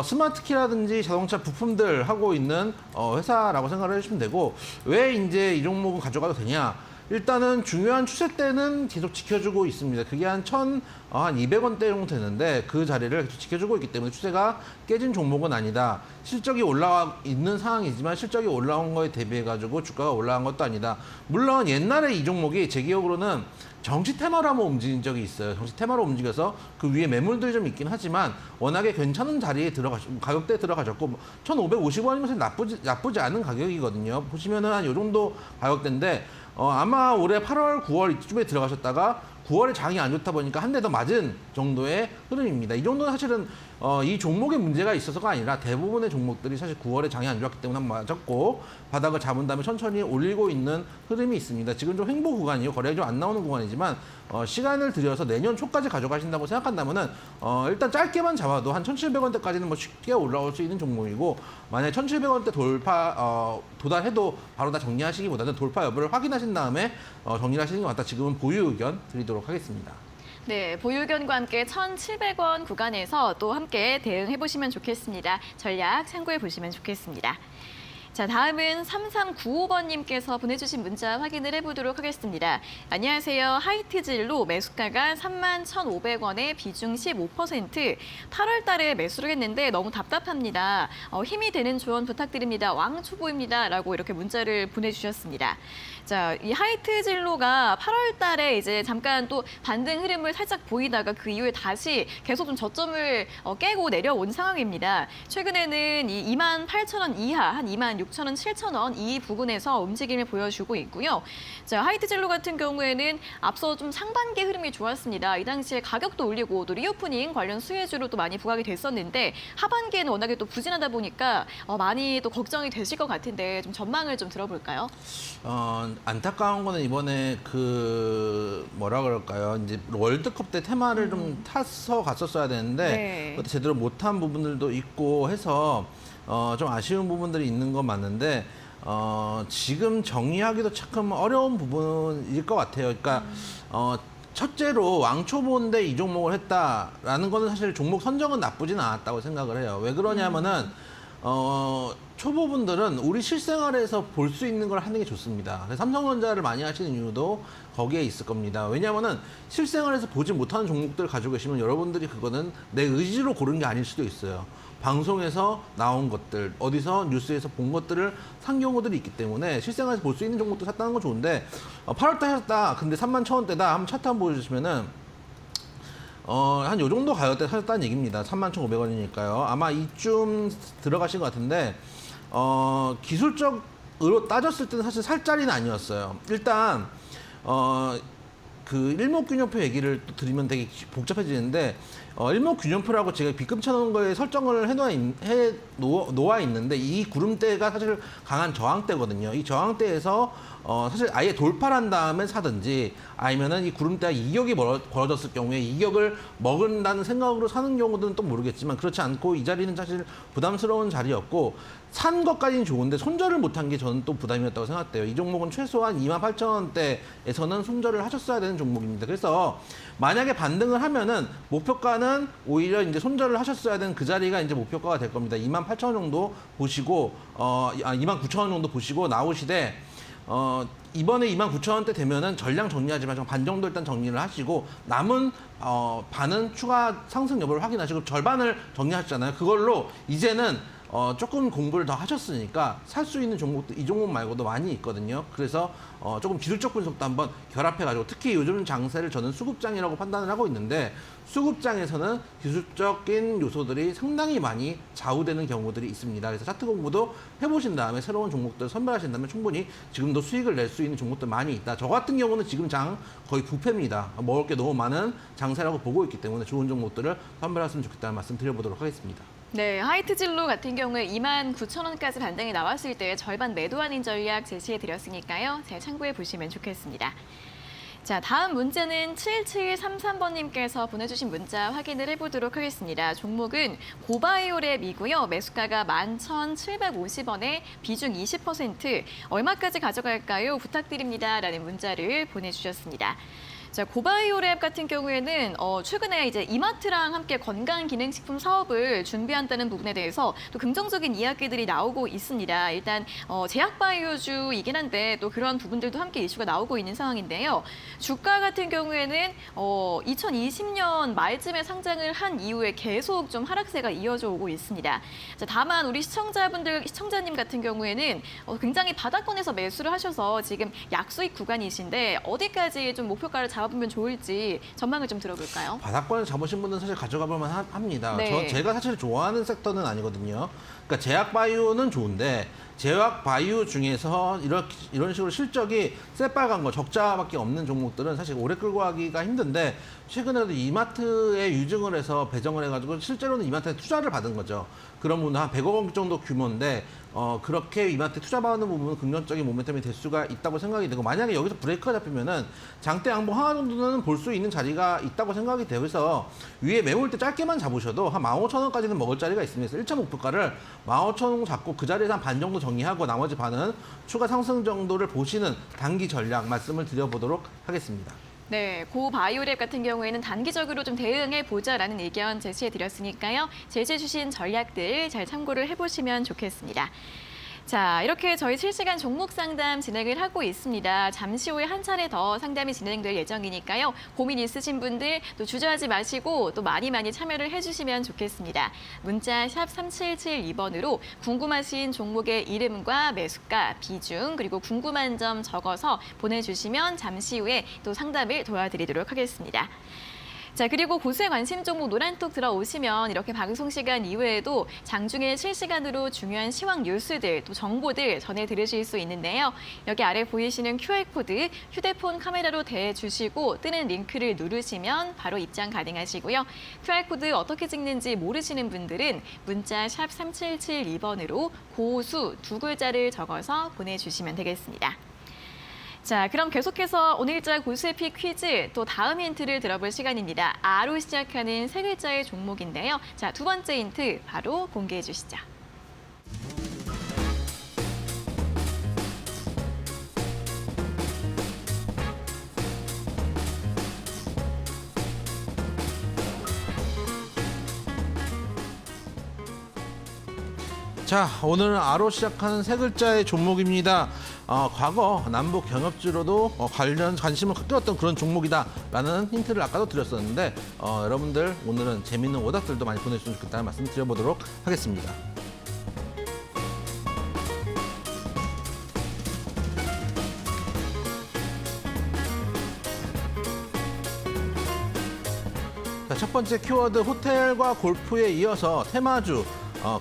스마트키라든지 자동차 부품들 하고 있는 회사라고 생각을 해주시면 되고 왜 이제 이 종목은 가져가도 되냐? 일단은 중요한 추세 때는 계속 지켜주고 있습니다. 그게 한 200원대 정도 되는데 그 자리를 계속 지켜주고 있기 때문에 추세가 깨진 종목은 아니다. 실적이 올라와 있는 상황이지만 실적이 올라온 거에 대비해가지고 주가가 올라간 것도 아니다. 물론 옛날에 이 종목이 제 기억으로는 정치 테마로 한번 움직인 적이 있어요. 정치 테마로 움직여서 그 위에 매물들이 좀 있긴 하지만 워낙에 괜찮은 자리에 가격대에 들어가셨고 1,550원이면 나쁘지 않은 가격이거든요. 보시면은 한 요 정도 가격대인데 아마 올해 8월, 9월 이쯤에 들어가셨다가 9월에 장이 안 좋다 보니까 한 대 더 맞은 정도의 흐름입니다. 이 정도는 사실은 이 종목에 문제가 있어서가 아니라 대부분의 종목들이 사실 9월에 장이 안 좋았기 때문에 맞았고 바닥을 잡은 다음에 천천히 올리고 있는 흐름이 있습니다. 지금 좀 횡보 구간이요. 거래가 좀 안 나오는 구간이지만 시간을 들여서 내년 초까지 가져가신다고 생각한다면은 일단 짧게만 잡아도 한 1,700원대까지는 뭐 쉽게 올라올 수 있는 종목이고 만약에 1,700원대 도달해도 바로 다 정리하시기보다는 돌파 여부를 확인하신 다음에 정리를 하시는 게 맞다. 지금은 보유 의견 드리도록 하겠습니다. 네, 보유 의견과 함께 1,700원 구간에서 또 함께 대응해 보시면 좋겠습니다. 전략 참고해 보시면 좋겠습니다. 자, 다음은 3395번님께서 보내주신 문자 확인을 해보도록 하겠습니다. 안녕하세요. 하이트진로 매수가가 31,500원에 비중 15%. 8월 달에 매수를 했는데 너무 답답합니다. 힘이 되는 조언 부탁드립니다. 왕초보입니다. 라고 이렇게 문자를 보내주셨습니다. 자, 이 하이트진로가 8월 달에 이제 잠깐 또 반등 흐름을 살짝 보이다가 그 이후에 다시 계속 좀 저점을 깨고 내려온 상황입니다. 최근에는 이 28,000원 이하, 한 26,000원, 7,000원 이 부분에서 움직임을 보여주고 있고요. 자, 하이트진로 같은 경우에는 앞서 좀 상반기 흐름이 좋았습니다. 이 당시에 가격도 올리고 또 리오프닝 관련 수혜주로 또 많이 부각이 됐었는데 하반기에는 워낙에 또 부진하다 보니까 많이 또 걱정이 되실 것 같은데 좀 전망을 좀 들어볼까요? 안타까운 거는 이번에 뭐라 그럴까요? 이제 월드컵 때 테마를 좀 타서 갔었어야 되는데 네. 그것도 제대로 못한 부분들도 있고 해서 좀 아쉬운 부분들이 있는 건 맞는데 지금 정리하기도 조금 어려운 부분일 것 같아요. 그러니까 첫째로 왕초보인데 이 종목을 했다라는 거는 사실 종목 선정은 나쁘진 않았다고 생각을 해요. 왜 그러냐면은 초보분들은 우리 실생활에서 볼 수 있는 걸 하는 게 좋습니다. 그래서 삼성전자를 많이 하시는 이유도 거기에 있을 겁니다. 왜냐하면은 실생활에서 보지 못하는 종목들 가지고 계시면 여러분들이 그거는 내 의지로 고른 게 아닐 수도 있어요. 방송에서 나온 것들, 어디서 뉴스에서 본 것들을 산 경우들이 있기 때문에 실생활에서 볼 수 있는 종목도 샀다는 건 좋은데 8월달 샀다. 근데 31,000원대다. 한번 차트 한번 보여주시면은 한 요 정도 가격대 사셨다는 얘기입니다. 31,500원이니까요. 아마 이쯤 들어가신 것 같은데 기술적으로 따졌을 때는 사실 살 자리는 아니었어요. 일단 그 일목균형표 얘기를 또 드리면 되게 복잡해지는데 일목균형표라고 제가 빗금 쳐놓은 거에 설정을 놓아 있는데 이 구름대가 사실 강한 저항대거든요. 이 저항대에서 사실 아예 돌파를 한 다음에 사든지 아니면은 이 구름대가 이격이 벌어졌을 경우에 이격을 먹은다는 생각으로 사는 경우들은 또 모르겠지만 그렇지 않고 이 자리는 사실 부담스러운 자리였고 산 것까지는 좋은데 손절을 못한 게 저는 또 부담이었다고 생각돼요. 이 종목은 최소한 28,000원대에서는 손절을 하셨어야 되는 종목입니다. 그래서 만약에 반등을 하면은 목표가는 오히려 이제 손절을 하셨어야 되는 그 자리가 이제 목표가가 될 겁니다. 28,000원 정도 보시고 29,000원 정도 보시고 나오시되 이번에 29,000원대 되면은 전량 정리하지 마시고 반 정도 일단 정리를 하시고 남은 반은 추가 상승 여부를 확인하시고 절반을 정리하셨잖아요. 그걸로 이제는 조금 공부를 더 하셨으니까 살 수 있는 종목도 이 종목 말고도 많이 있거든요. 그래서 조금 기술적 분석도 한번 결합해가지고 특히 요즘 장세를 저는 수급장이라고 판단을 하고 있는데 수급장에서는 기술적인 요소들이 상당히 많이 좌우되는 경우들이 있습니다. 그래서 차트 공부도 해보신 다음에 새로운 종목들 선별하신다면 충분히 지금도 수익을 낼 수 있는 종목들 많이 있다. 저 같은 경우는 지금 장 거의 부패입니다. 먹을 게 너무 많은 장세라고 보고 있기 때문에 좋은 종목들을 선별했으면 좋겠다는 말씀 드려보도록 하겠습니다. 네, 하이트진로 같은 경우에 29,000원까지 반등이 나왔을 때 절반 매도하는 전략 제시해 드렸으니까요. 잘 참고해 보시면 좋겠습니다. 자, 다음 문제는 7733번님께서 보내주신 문자 확인을 해보도록 하겠습니다. 종목은 고바이오랩이고요. 매수가가 11,750원에 비중 20%, 얼마까지 가져갈까요? 부탁드립니다. 라는 문자를 보내주셨습니다. 자, 고바이오랩 같은 경우에는 최근에 이제 이마트랑 함께 건강기능식품 사업을 준비한다는 부분에 대해서 또 긍정적인 이야기들이 나오고 있습니다. 일단 제약바이오주이긴 한데 또 그런 부분들도 함께 이슈가 나오고 있는 상황인데요. 주가 같은 경우에는 2020년 말쯤에 상장을 한 이후에 계속 좀 하락세가 이어져 오고 있습니다. 자, 다만 우리 시청자님 같은 경우에는 굉장히 바닥권에서 매수를 하셔서 지금 약수익 구간이신데 어디까지 좀 목표가를 잡아보면 좋을지 전망을 좀 들어볼까요? 바닥권을 잡으신 분은 사실 가져가 볼만 합니다. 네. 제가 사실 좋아하는 섹터는 아니거든요. 그러니까 제약바이오는 좋은데 제약바이오 중에서 이런 식으로 실적이 새빨간 거 적자밖에 없는 종목들은 사실 오래 끌고 가기가 힘든데 최근에도 이마트에 유증을 해서 배정을 해가지고 실제로는 이마트에 투자를 받은 거죠. 그런 부분은 한 100억 원 정도 규모인데 그렇게 이마트에 투자받는 부분은 긍정적인 모멘텀이 될 수가 있다고 생각이 되고 만약에 여기서 브레이크가 잡히면은 장대 양봉 하나 정도는 볼 수 있는 자리가 있다고 생각이 되고 그래서 위에 매물 때 짧게만 잡으셔도 한 15,000원까지는 먹을 자리가 있습니다. 1차 목표가를 15,000원 잡고 그 자리에서 한 반 정도 정리하고 나머지 반은 추가 상승 정도를 보시는 단기 전략 말씀을 드려보도록 하겠습니다. 네, 고바이오랩 같은 경우에는 단기적으로 좀 대응해 보자라는 의견 제시해 드렸으니까요. 제시해 주신 전략들 잘 참고를 해보시면 좋겠습니다. 자, 이렇게 저희 실시간 종목 상담 진행을 하고 있습니다. 잠시 후에 한 차례 더 상담이 진행될 예정이니까요. 고민 있으신 분들 또 주저하지 마시고 또 많이 참여를 해주시면 좋겠습니다. 문자 샵 3772번으로 궁금하신 종목의 이름과 매수가, 비중, 그리고 궁금한 점 적어서 보내주시면 잠시 후에 또 상담을 도와드리도록 하겠습니다. 자, 그리고 고수의 관심 종목 노란톡 들어오시면 이렇게 방송 시간 이외에도 장중에 실시간으로 중요한 시황 뉴스들, 또 정보들 전해 들으실 수 있는데요. 여기 아래 보이시는 QR코드 휴대폰 카메라로 대주시고 뜨는 링크를 누르시면 바로 입장 가능하시고요. QR코드 어떻게 찍는지 모르시는 분들은 문자 샵 3772번으로 고수 두 글자를 적어서 보내주시면 되겠습니다. 자, 그럼 계속해서 오늘자 고수의 픽 퀴즈 또 다음 힌트를 들어볼 시간입니다. 아로 시작하는 세 글자의 종목인데요. 자, 두 번째 힌트 바로 공개해 주시죠. 자, 오늘은 아로 시작하는 세 글자의 종목입니다. 과거 남북 경협주로도 관심을 끌었던 그런 종목이다라는 힌트를 아까도 드렸었는데 여러분들 오늘은 재밌는 오답들도 많이 보내주시면 좋겠다는 말씀 드려보도록 하겠습니다. 자, 첫 번째 키워드 호텔과 골프에 이어서 테마주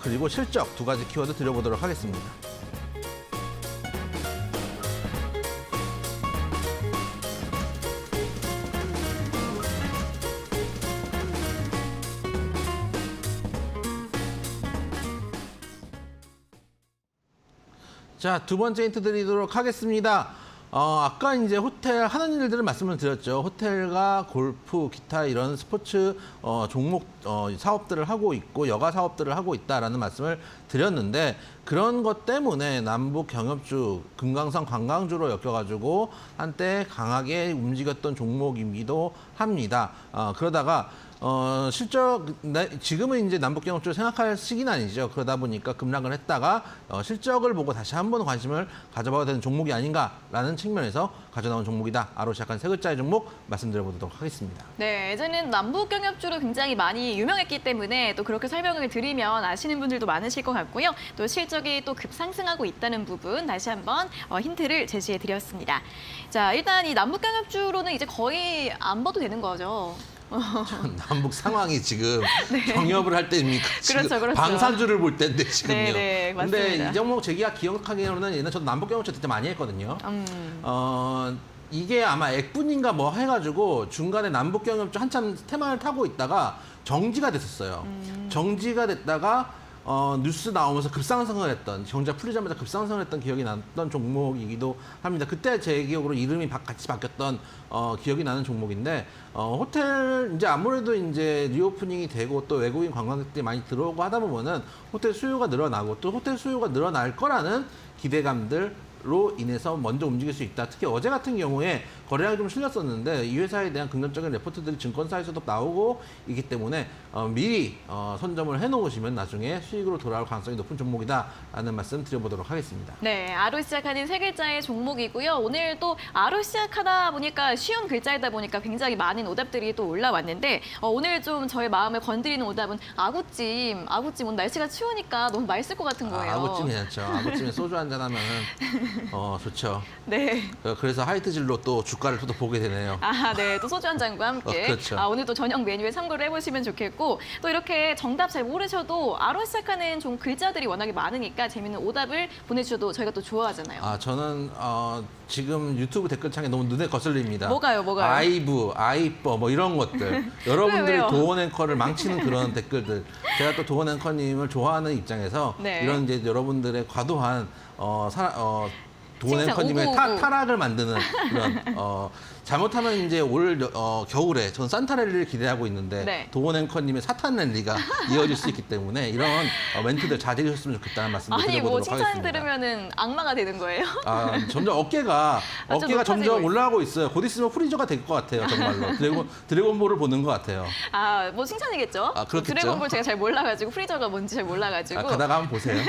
그리고 실적 두 가지 키워드 드려보도록 하겠습니다. 자, 두 번째 힌트 드리도록 하겠습니다. 아까 이제 호텔 하는 일들을 말씀을 드렸죠. 호텔과 골프, 기타 이런 스포츠 종목 사업들을 하고 있고 여가 사업들을 하고 있다라는 말씀을 드렸는데 그런 것 때문에 남북 경협주, 금강산 관광주로 엮여가지고 한때 강하게 움직였던 종목이기도 합니다. 그러다가 실적 지금은 이제 남북 경협주 생각할 시기는 아니죠. 그러다 보니까 급락을 했다가 실적을 보고 다시 한번 관심을 가져봐야 되는 종목이 아닌가라는 측면에서 가져나온 종목이다. 아로 시작한 세 글자의 종목 말씀드려보도록 하겠습니다. 네, 예전에는 남북 경협주로 굉장히 많이 유명했기 때문에 또 그렇게 설명을 드리면 아시는 분들도 많으실 것 같고요. 또 실적이 또 급상승하고 있다는 부분 다시 한번 힌트를 제시해 드렸습니다. 자, 일단 이 남북 경협주로는 이제 거의 안 봐도 되는 거죠. 남북 상황이 지금 경협을 할 때입니까? 지금 그렇죠. 방산주를 볼 때인데 지금요. 네, 맞습니다. 근데 이 종목 제가 기억하기로는 옛날 저도 남북 경협주 그때 많이 했거든요. 이게 아마 액분인가 뭐 해가지고 중간에 남북 경협주 한참 테마를 타고 있다가 정지가 됐었어요. 정지가 됐다가 뉴스 나오면서 급상승을 했던, 경제가 풀리자마자 급상승을 했던 기억이 났던 종목이기도 합니다. 그때 제 기억으로 이름이 같이 바뀌었던 기억이 나는 종목인데 호텔 이제 아무래도 이제 리오프닝이 되고 또 외국인 관광객들이 많이 들어오고 하다 보면은 호텔 수요가 늘어나고 또 호텔 수요가 늘어날 거라는 기대감들로 인해서 먼저 움직일 수 있다. 특히 어제 같은 경우에 거래량이 좀 실렸었는데 이 회사에 대한 긍정적인 레포트들이 증권사에서도 나오고 있기 때문에 미리 선점을 해놓으시면 나중에 수익으로 돌아올 가능성이 높은 종목이다라는 말씀 드려보도록 하겠습니다. 네, 아로 시작하는 세 글자의 종목이고요. 오늘 또 아로 시작하다 보니까 쉬운 글자이다 보니까 굉장히 많은 오답들이 또 올라왔는데 오늘 좀 저의 마음을 건드리는 오답은 아구찜. 아구찜 오늘 날씨가 추우니까 너무 맛있을 것 같은 거예요. 아구찜 괜찮죠. 아구찜에 소주 한잔 하면은 좋죠. 네. 그래서 하이트질로 또 주가를 또 보게 되네요. 네. 또 소주 한 잔과 함께. 그렇죠. 오늘 또 저녁 메뉴에 참고를 해보시면 좋겠고 또 이렇게 정답 잘 모르셔도 아로 시작하는 좀 글자들이 워낙에 많으니까 재밌는 오답을 보내주셔도 저희가 또 좋아하잖아요. 저는 지금 유튜브 댓글창에 너무 눈에 거슬립니다. 뭐가요? 아이브, 아이뻐 뭐 이런 것들. 여러분들이 왜요? 도원 앵커를 망치는 그런 댓글들. 제가 또 도원 앵커님을 좋아하는 입장에서 네. 이런 이제 여러분들의 과도한 도원 칭찬, 앵커님의 오구오구. 타락을 만드는 그런 잘못하면 이제 올 겨울에 전 산타랠리를 기대하고 있는데 네. 도원 앵커님의 사탄 랠리가 이어질 수 있기 때문에 이런 멘트들 자제해 주셨으면 좋겠다는 말씀을 아니 드려보도록 뭐 칭찬 하겠습니다. 들으면은 악마가 되는 거예요? 점점 어깨가 좀 높아지고 점점 있어요. 올라가고 있어요. 곧 있으면 프리저가 될 것 같아요, 정말로. 드래곤볼을 보는 것 같아요. 뭐 칭찬이겠죠? 그렇겠죠. 드래곤볼 제가 잘 몰라가지고 프리저가 뭔지 잘 몰라가지고 가다가 한번 보세요.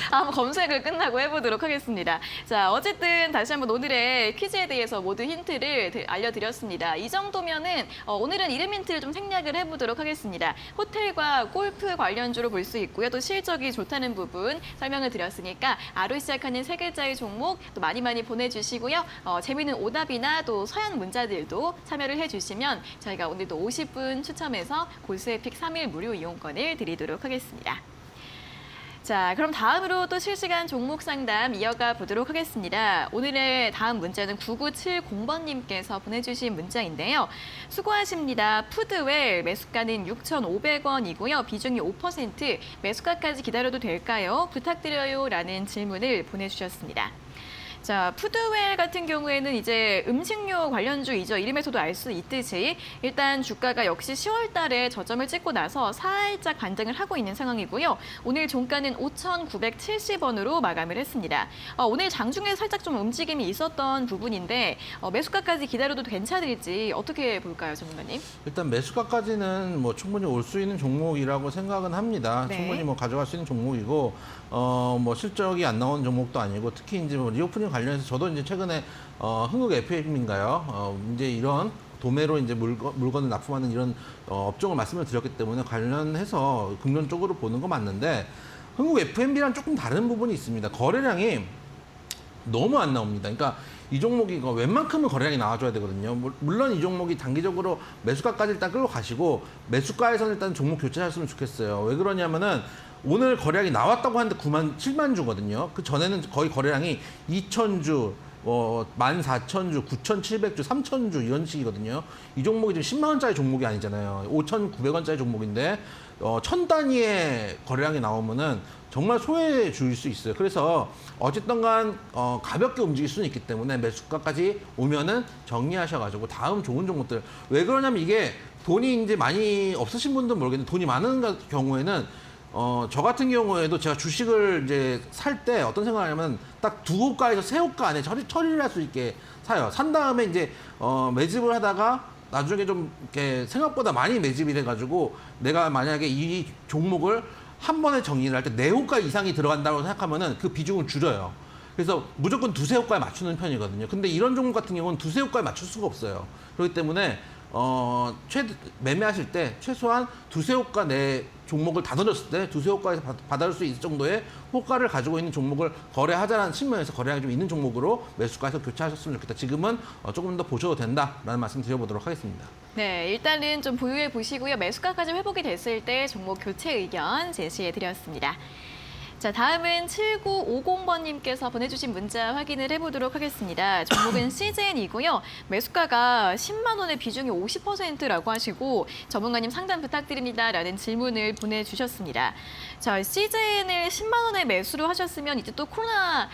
한번 검색을 끝나고 해보도록 하겠습니다. 자, 어쨌든 다시 한번 오늘의 퀴즈에 대해서 모두 힌트를 알려드렸습니다. 이 정도면은 오늘은 이름 힌트를 좀 생략을 해보도록 하겠습니다. 호텔과 골프 관련주로 볼 수 있고요. 또 실적이 좋다는 부분 설명을 드렸으니까 아로 시작하는 세 글자의 종목 또 많이 보내주시고요. 재미있는 오답이나 또 서양 문자들도 참여를 해주시면 저희가 오늘도 50분 추첨해서 고수에픽 3일 무료 이용권을 드리도록 하겠습니다. 자, 그럼 다음으로 또 실시간 종목 상담 이어가 보도록 하겠습니다. 오늘의 다음 문자는 9970번님께서 보내주신 문자인데요. 수고하십니다. 푸드웰 매수가는 6,500원이고요. 비중이 5%. 매수가까지 기다려도 될까요? 부탁드려요. 라는 질문을 보내주셨습니다. 자, 푸드웰 같은 경우에는 이제 음식료 관련주이죠. 이름에서도 알 수 있듯이 일단 주가가 역시 10월 달에 저점을 찍고 나서 살짝 반등을 하고 있는 상황이고요. 오늘 종가는 5,970원으로 마감을 했습니다. 오늘 장중에 살짝 좀 움직임이 있었던 부분인데 매수가까지 기다려도 괜찮을지 어떻게 볼까요, 전문가님? 일단 매수가까지는 뭐 충분히 올 수 있는 종목이라고 생각은 합니다. 네. 충분히 뭐 가져갈 수 있는 종목이고, 뭐 실적이 안 나온 종목도 아니고, 특히 이제 뭐 리오프닝 관련해서 저도 이제 최근에 흥국 FM인가요? 이제 이런 도매로 이제 물건을 납품하는 이런 업종을 말씀을 드렸기 때문에 관련해서 긍정적으로 보는 거 맞는데, 흥국 FMB랑 조금 다른 부분이 있습니다. 거래량이 너무 안 나옵니다. 그러니까 이 종목이 웬만큼은 거래량이 나와줘야 되거든요. 물론 이 종목이 단기적으로 매수가까지 일단 끌고 가시고 매수가에서는 일단 종목 교체하셨으면 좋겠어요. 왜 그러냐면은 오늘 거래량이 나왔다고 하는데 7만 주거든요. 그 전에는 거의 거래량이 2,000주, 14,000주, 9,700주, 3,000주 이런 식이거든요. 이 종목이 지금 10만 원짜리 종목이 아니잖아요. 5,900원짜리 종목인데 1,000 단위의 거래량이 나오면은 정말 소외 주일 수 있어요. 그래서 어쨌든 간 가볍게 움직일 수는 있기 때문에 매수가까지 오면은 정리하셔가지고 다음 좋은 종목들. 왜 그러냐면 이게 돈이 이제 많이 없으신 분들은 모르겠는데 돈이 많은 경우에는 저 같은 경우에도 제가 주식을 이제 살 때 어떤 생각을 하냐면 딱 두 호가에서 세 호가 안에 처리를 할 수 있게 사요. 산 다음에 이제 매집을 하다가 나중에 좀 이렇게 생각보다 많이 매집이 돼가지고 내가 만약에 이 종목을 한 번에 정리를 할 때 네 호가 이상이 들어간다고 생각하면은 그 비중을 줄여요. 그래서 무조건 두세 호가에 맞추는 편이거든요. 근데 이런 종목 같은 경우는 두세 호가에 맞출 수가 없어요. 그렇기 때문에 매매하실 때 최소한 두세 호가 내 종목을 다 던졌을 때 두세 호가에서 받아올 수 있을 정도의 호가를 가지고 있는 종목을 거래하자는 측면에서 거래량이 좀 있는 종목으로 매수가에서 교체하셨으면 좋겠다. 지금은 조금 더 보셔도 된다라는 말씀 드려보도록 하겠습니다. 네, 일단은 좀 보유해 보시고요. 매수가까지 회복이 됐을 때 종목 교체 의견 제시해 드렸습니다. 자, 다음은 7950번님께서 보내주신 문자 확인을 해보도록 하겠습니다. 종목은 CJN이고요. 매수가가 10만 원의 비중이 50%라고 하시고 전문가님 상담 부탁드립니다라는 질문을 보내주셨습니다. 자, CJN을 10만 원에 매수를 하셨으면 이제 또 코로나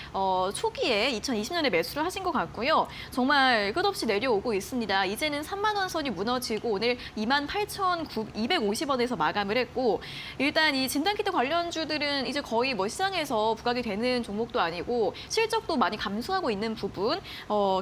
초기에 2020년에 매수를 하신 것 같고요. 정말 끝없이 내려오고 있습니다. 이제는 3만 원 선이 무너지고 오늘 28,250원에서 마감을 했고 일단 이 진단키트 관련주들은 이제 거의 뭐 시장에서 부각이 되는 종목도 아니고 실적도 많이 감소하고 있는 부분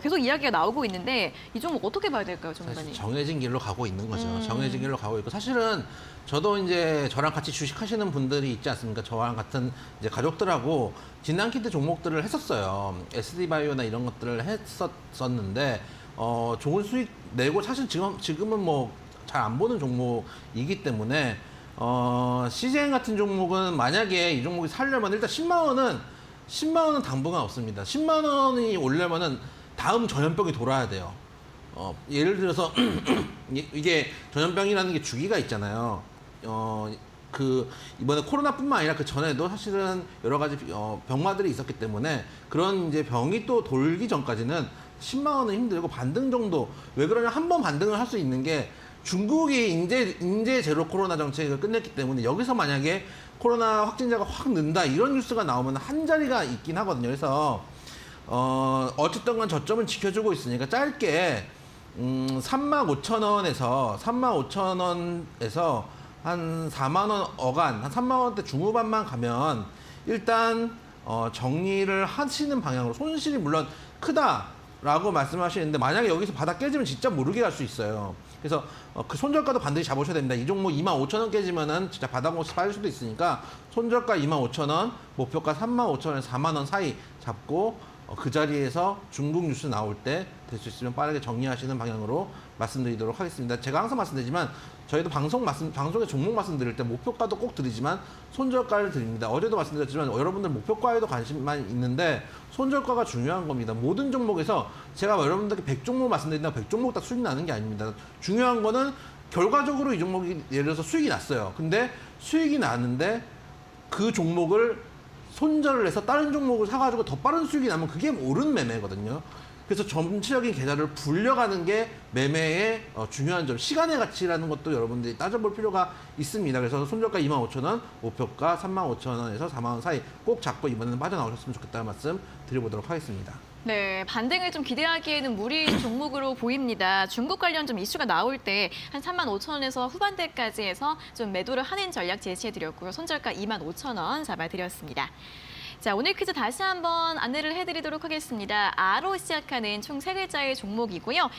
계속 이야기가 나오고 있는데 이 종목 어떻게 봐야 될까요, 전문가님? 정해진 길로 가고 있는 거죠. 정해진 길로 가고 있고 사실은 저도 이제 저랑 같이 주식하시는 분들이 있지 않습니까? 저랑 같은 이제 가족들하고 진단키트 종목들을 했었어요. SD바이오나 이런 것들을 했었는데 좋은 수익 내고 사실 지금은 뭐 잘 안 보는 종목이기 때문에 CJN 같은 종목은 만약에 이 종목이 살려면 일단 10만 원은 당분간 없습니다. 10만 원이 오려면은 다음 전염병이 돌아야 돼요. 예를 들어서 이게 전염병이라는 게 주기가 있잖아요. 이번에 코로나뿐만 아니라 그 전에도 사실은 여러 가지 병마들이 있었기 때문에 그런 이제 병이 또 돌기 전까지는 10만 원은 힘들고 반등 정도. 왜 그러냐? 한 번 반등을 할 수 있는 게 중국이 인제 제로 코로나 정책을 끝냈기 때문에 여기서 만약에 코로나 확진자가 확 는다 이런 뉴스가 나오면 한 자리가 있긴 하거든요. 그래서 어쨌든 간 저점은 지켜주고 있으니까 짧게 35,000원에서 한 4만 원 어간, 한 3만 원대 중후반만 가면 일단 정리를 하시는 방향으로 손실이 물론 크다라고 말씀하시는데 만약에 여기서 바닥 깨지면 진짜 모르게 갈 수 있어요. 그래서 그 손절가도 반드시 잡으셔야 됩니다. 이 종목 25,000원 깨지면은 진짜 바닥 없이 빠질 수도 있으니까 손절가 25,000원, 목표가 35,000원에서 4만 원 사이 잡고 그 자리에서 중국 뉴스 나올 때 될 수 있으면 빠르게 정리하시는 방향으로 말씀드리도록 하겠습니다. 제가 항상 말씀드리지만 저희도 방송에 종목 말씀드릴 때 목표가도 꼭 드리지만 손절가를 드립니다. 어제도 말씀드렸지만 여러분들 목표가에도 관심만 있는데 손절가가 중요한 겁니다. 모든 종목에서 제가 여러분들께 100종목 말씀드린다고 100종목 다 수익이 나는 게 아닙니다. 중요한 거는 결과적으로 이 종목이 예를 들어서 수익이 났어요. 근데 수익이 나는데 그 종목을 손절을 해서 다른 종목을 사가지고 더 빠른 수익이 나면 그게 옳은 매매거든요. 그래서 전체적인 계좌를 불려가는 게 매매의 중요한 점, 시간의 가치라는 것도 여러분들이 따져볼 필요가 있습니다. 그래서 손절가 25,000원, 목표가 35,000원에서 4만 원 사이 꼭 잡고 이번에는 빠져나오셨으면 좋겠다는 말씀 드려보도록 하겠습니다. 네, 반등을 좀 기대하기에는 무리인 종목으로 보입니다. 중국 관련 좀 이슈가 나올 때 한 35,000원에서 후반대까지 해서 좀 매도를 하는 전략 제시해드렸고요. 손절가 25,000원 잡아드렸습니다. 자, 오늘 퀴즈 다시 한번 안내를 해드리도록 하겠습니다. 아로 시작하는 총 3글자의 종목이고요.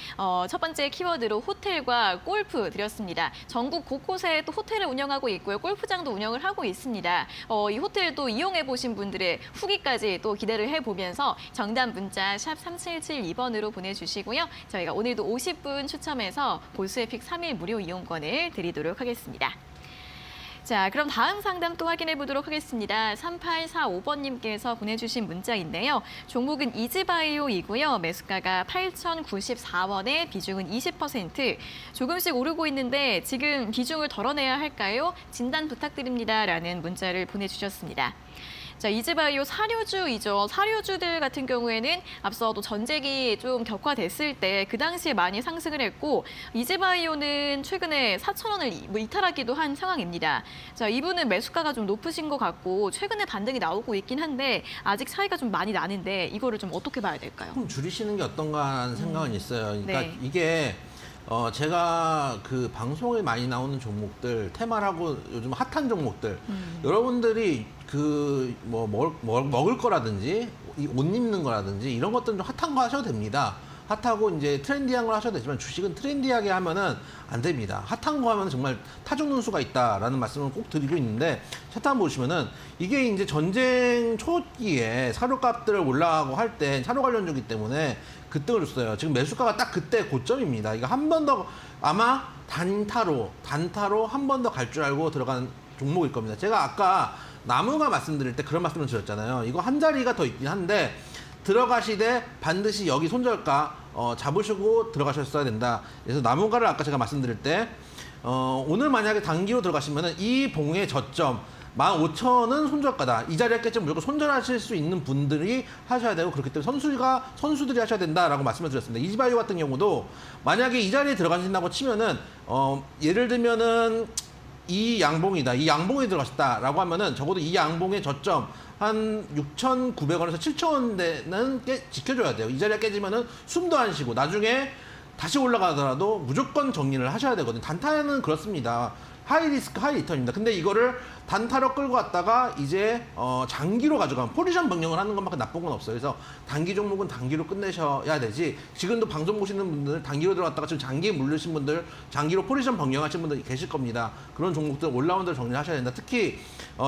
첫 번째 키워드로 호텔과 골프 드렸습니다. 전국 곳곳에 또 호텔을 운영하고 있고요. 골프장도 운영을 하고 있습니다. 이 호텔도 이용해보신 분들의 후기까지 또 기대를 해보면서 정답 문자 샵 3772번으로 보내주시고요. 저희가 오늘도 50분 추첨해서 골수의픽 3일 무료 이용권을 드리도록 하겠습니다. 자, 그럼 다음 상담 또 확인해 보도록 하겠습니다. 3845번님께서 보내주신 문자인데요. 종목은 이지바이오이고요. 매수가가 8,094원에 비중은 20%. 조금씩 오르고 있는데 지금 비중을 덜어내야 할까요? 진단 부탁드립니다. 라는 문자를 보내주셨습니다. 자, 이지바이오 사료주이죠. 사료주들 같은 경우에는 앞서도 전쟁이 좀 격화됐을 때 그 당시에 많이 상승을 했고 이지바이오는 최근에 4,000원을 이탈하기도 한 상황입니다. 자, 이분은 매수가가 좀 높으신 것 같고 최근에 반등이 나오고 있긴 한데 아직 차이가 좀 많이 나는데 이거를 좀 어떻게 봐야 될까요? 조금 줄이시는 게 어떤가 하는 생각은 있어요. 그러니까 네. 이게 제가 그 방송에 많이 나오는 종목들, 테마라고 요즘 핫한 종목들, 여러분들이 그 먹을 거라든지 옷 입는 거라든지 이런 것들은 좀 핫한 거 하셔도 됩니다. 핫하고 이제 트렌디한 걸 하셔도 되지만 주식은 트렌디하게 하면은 안 됩니다. 핫한 거 하면 정말 타 죽는 수가 있다라는 말씀을 꼭 드리고 있는데 차트 한번 보시면은 이게 이제 전쟁 초기에 사료값들 올라가고 할 때 사료 관련주기 때문에 급등을 줬어요. 지금 매수가가 딱 그때 고점입니다. 이거 한 번 더 아마 단타로 한 번 더 갈 줄 알고 들어간 종목일 겁니다. 제가 아까 나무가 말씀드릴 때 그런 말씀을 드렸잖아요. 이거 한 자리가 더 있긴 한데 들어가시되 반드시 여기 손절가 잡으시고 들어가셨어야 된다. 그래서 나무가를 아까 제가 말씀드릴 때 오늘 만약에 단기로 들어가시면은 이 봉의 저점 15,000은 손절가다. 이 자리에 깼지만 무조건 손절하실 수 있는 분들이 하셔야 되고 그렇기 때문에 선수들이 하셔야 된다라고 말씀을 드렸습니다. 이지바이오 같은 경우도 만약에 이 자리에 들어가신다고 치면은 예를 들면은 이 양봉이다. 이 양봉에 들어가셨다라고 하면은 적어도 이 양봉의 저점 한 6,900원에서 7,000원대는 지켜줘야 돼요. 이 자리가 깨지면은 숨도 안 쉬고 나중에 다시 올라가더라도 무조건 정리를 하셔야 되거든요. 단타는 그렇습니다. 하이 리스크, 하이 리턴입니다. 근데 이거를 단타로 끌고 갔다가 이제 장기로 가져가면 포지션 변경을 하는 것만큼 나쁜 건 없어요. 그래서 단기 종목은 단기로 끝내셔야 되지. 지금도 방송 보시는 분들 단기로 들어갔다가 지금 장기에 물르신 분들 장기로 포지션 변경하신 분들 계실 겁니다. 그런 종목들 올라운드를 정리하셔야 된다. 특히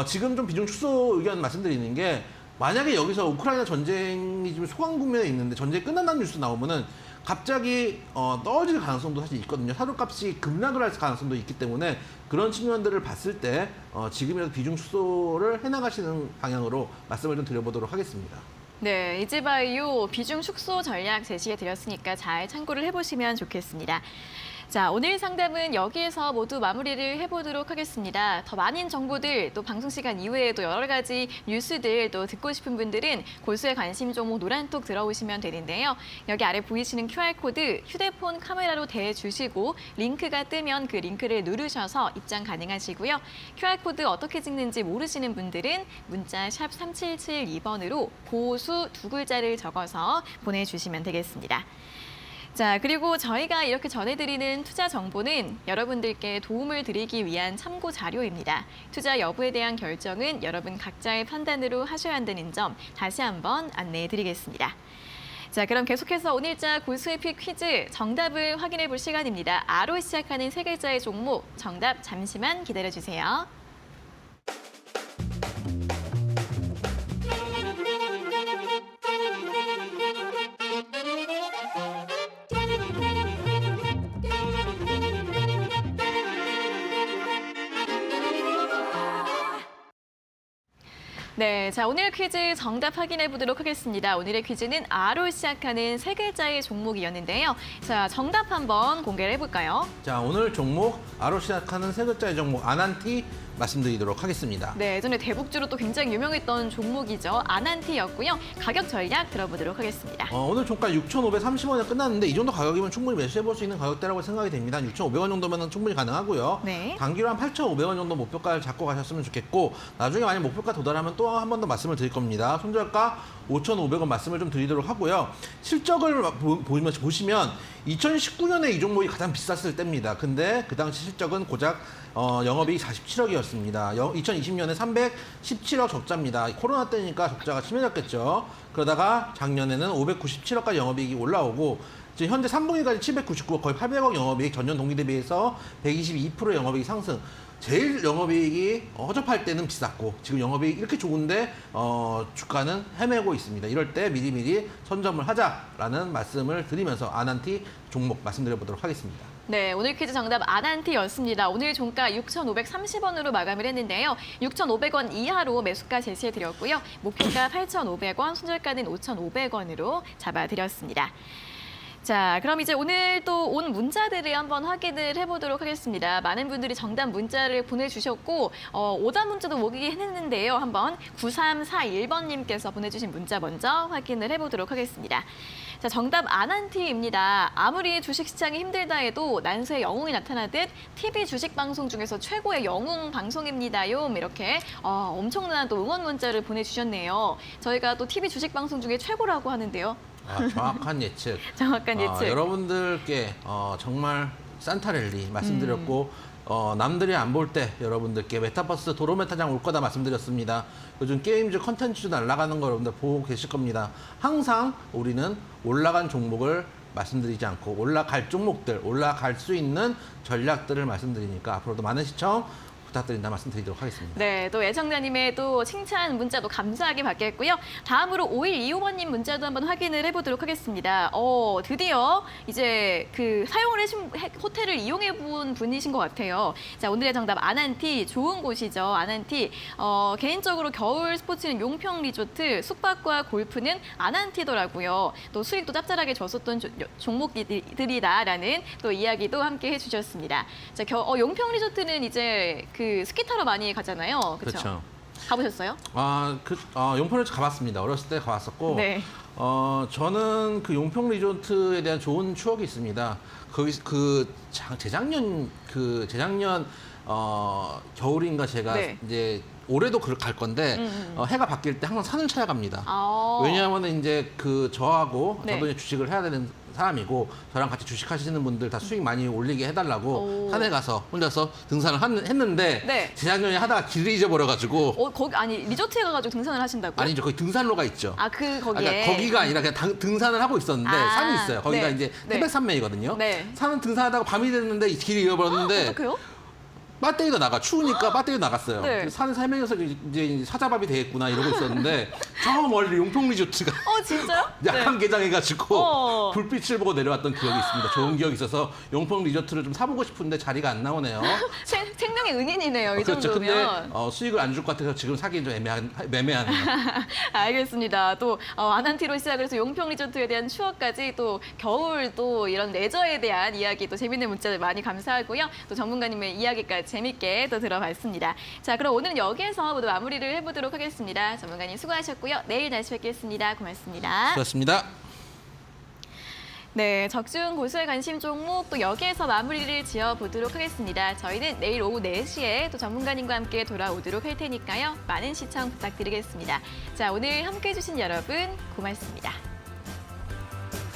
지금 좀 비중 축소 의견 말씀드리는 게 만약에 여기서 우크라이나 전쟁이 지금 소강 국면에 있는데 전쟁이 끝난다는 뉴스 나오면은 갑자기 떨어질 가능성도 사실 있거든요. 사료값이 급락을 할 가능성도 있기 때문에 그런 측면들을 봤을 때 지금이라도 비중 축소를 해나가시는 방향으로 말씀을 좀 드려보도록 하겠습니다. 네, 이지바이오 비중 축소 전략 제시해 드렸으니까 잘 참고를 해보시면 좋겠습니다. 자, 오늘 상담은 여기에서 모두 마무리를 해보도록 하겠습니다. 더 많은 정보들, 또 방송 시간 이외에도 여러 가지 뉴스들 또 듣고 싶은 분들은 골수의 관심 종목 노란톡 들어오시면 되는데요. 여기 아래 보이시는 QR코드 휴대폰 카메라로 대주시고 링크가 뜨면 그 링크를 누르셔서 입장 가능하시고요. QR코드 어떻게 찍는지 모르시는 분들은 문자 샵 3772번으로 고수 2글자를 적어서 보내주시면 되겠습니다. 자, 그리고 저희가 이렇게 전해드리는 투자 정보는 여러분들께 도움을 드리기 위한 참고 자료입니다. 투자 여부에 대한 결정은 여러분 각자의 판단으로 하셔야 한다는 점 다시 한번 안내해드리겠습니다. 자, 그럼 계속해서 오늘자 골수의 픽 퀴즈 정답을 확인해 볼 시간입니다. 아로 시작하는 3글자의 종목 정답 잠시만 기다려주세요. 네, 자, 오늘 퀴즈 정답 확인해 보도록 하겠습니다. 오늘의 퀴즈는 아로 시작하는 3글자의 종목이었는데요. 자, 정답 한번 공개를 해볼까요? 자, 오늘 종목 아로 시작하는 3글자의 종목 아난티 말씀드리도록 하겠습니다. 네, 예전에 대북주로 또 굉장히 유명했던 종목이죠. 아난티였고요. 가격 전략 들어보도록 하겠습니다. 오늘 종가 6,530원에 끝났는데 이 정도 가격이면 충분히 매수해볼 수 있는 가격대라고 생각이 됩니다. 6,500원 정도면 충분히 가능하고요. 네. 단기로 한 8,500원 정도 목표가를 잡고 가셨으면 좋겠고 나중에 만약 목표가 도달하면 또 한 번 더 말씀을 드릴 겁니다. 손절가 5,500원 말씀을 좀 드리도록 하고요. 실적을 보시면 2019년에 이 종목이 가장 비쌌을 때입니다. 근데 그 당시 실적은 고작 영업이익 47억이었습니다. 2020년에 317억 적자입니다. 코로나 때니까 적자가 심해졌겠죠. 그러다가 작년에는 597억까지 영업이익이 올라오고 지금 현재 3분기까지 799억, 거의 800억 영업이익, 전년 동기 대비해서 122% 영업이익 상승. 제일 영업이익이 허접할 때는 비쌌고 지금 영업이익 이렇게 좋은데 주가는 헤매고 있습니다. 이럴 때 미리미리 선점을 하자라는 말씀을 드리면서 아난티 종목 말씀드려보도록 하겠습니다. 네, 오늘 퀴즈 정답 아난티였습니다. 오늘 종가 6,530원으로 마감을 했는데요. 6,500원 이하로 매수가 제시해드렸고요. 목표가 8,500원, 손절가는 5,500원으로 잡아드렸습니다. 자, 그럼 이제 오늘 또 온 문자들을 한번 확인을 해보도록 하겠습니다. 많은 분들이 정답 문자를 보내주셨고 오답 문자도 모으긴 했는데요. 한번 9341번님께서 보내주신 문자 먼저 확인을 해보도록 하겠습니다. 자, 정답 아난티입니다. 아무리 주식시장이 힘들다 해도 난세의 영웅이 나타나듯 TV 주식 방송 중에서 최고의 영웅 방송입니다요. 이렇게 엄청난 또 응원 문자를 보내주셨네요. 저희가 또 TV 주식 방송 중에 최고라고 하는데요. 정확한 예측. 정확한 예측. 여러분들께 정말 산타랠리 말씀드렸고 남들이 안 볼 때 여러분들께 메타버스 도로메타장 올 거다 말씀드렸습니다. 요즘 게임즈 컨텐츠도 날아가는 거 여러분들 보고 계실 겁니다. 항상 우리는 올라간 종목을 말씀드리지 않고 올라갈 종목들, 올라갈 수 있는 전략들을 말씀드리니까 앞으로도 많은 시청 부탁드린다 말씀드리도록 하겠습니다. 네, 또 애청자님의 또 칭찬 문자도 감사하게 받겠고요. 다음으로 5125번님 문자도 한번 확인을 해보도록 하겠습니다. 드디어 이제 그 사용을 하신 호텔을 이용해 본 분이신 것 같아요. 자, 오늘의 정답 아난티, 좋은 곳이죠. 아난티. 개인적으로 겨울 스포츠는 용평 리조트, 숙박과 골프는 아난티더라고요. 또 수익도 짭짤하게 줬었던 종목들이다라는 또 이야기도 함께 해주셨습니다. 자, 용평 리조트는 이제 그 스키 타러 많이 가잖아요. 그렇죠? 가보셨어요? 용평 리조트 가봤습니다. 어렸을 때 가봤었고 네. 저는 그 용평 리조트에 대한 좋은 추억이 있습니다. 거기 재작년 겨울인가 제가 네. 이제 올해도 갈 건데 해가 바뀔 때 항상 산을 찾아갑니다. 왜냐하면 이제 저하고 네. 저도 이제 주식을 해야 되는 사람이고 저랑 같이 주식하시는 분들 다 수익 많이 올리게 해달라고 산에 가서 혼자서 등산을 했는데 네. 재작년에 하다가 길을 잊어버려가지고 거기 리조트에 가가지고 등산을 하신다고요? 아니죠. 거기 등산로가 있죠. 거기에. 그러니까 거기가 아니라 그냥 등산을 하고 있었는데 산이 있어요. 거기가 네. 이제 네. 태백산맥이거든요. 네. 산은 등산하다가 밤이 됐는데 길을 잃어버렸는데 어떡해요? 배터리가 나가. 추우니까 배터리가 나갔어요. 네. 산을 살면서 이제 사자밥이 되겠구나 이러고 있었는데 저 멀리 용평 리조트가 진짜요? 약한 네. 개장해가지고 불빛을 보고 내려왔던 기억이 있습니다. 좋은 기억이 있어서 용평 리조트를 좀 사보고 싶은데 자리가 안 나오네요. 생명의 은인이네요. 이 그렇죠. 정도면. 근데 수익을 안 줄 것 같아서 지금 사기는 좀 매매하네요. 알겠습니다. 또 아난티로 시작을 해서 용평 리조트에 대한 추억까지 또 겨울 또 이런 레저에 대한 이야기 또 재밌는 문자들 많이 감사하고요. 또 전문가님의 이야기까지 재밌게 또 들어봤습니다. 자, 그럼 오늘은 여기에서 모두 마무리를 해보도록 하겠습니다. 전문가님 수고하셨고요. 내일 다시 뵙겠습니다. 고맙습니다. 수고하셨습니다. 네, 적중 고수의 관심 종목 또 여기에서 마무리를 지어보도록 하겠습니다. 저희는 내일 오후 4시에 또 전문가님과 함께 돌아오도록 할 테니까요. 많은 시청 부탁드리겠습니다. 자, 오늘 함께해 주신 여러분 고맙습니다.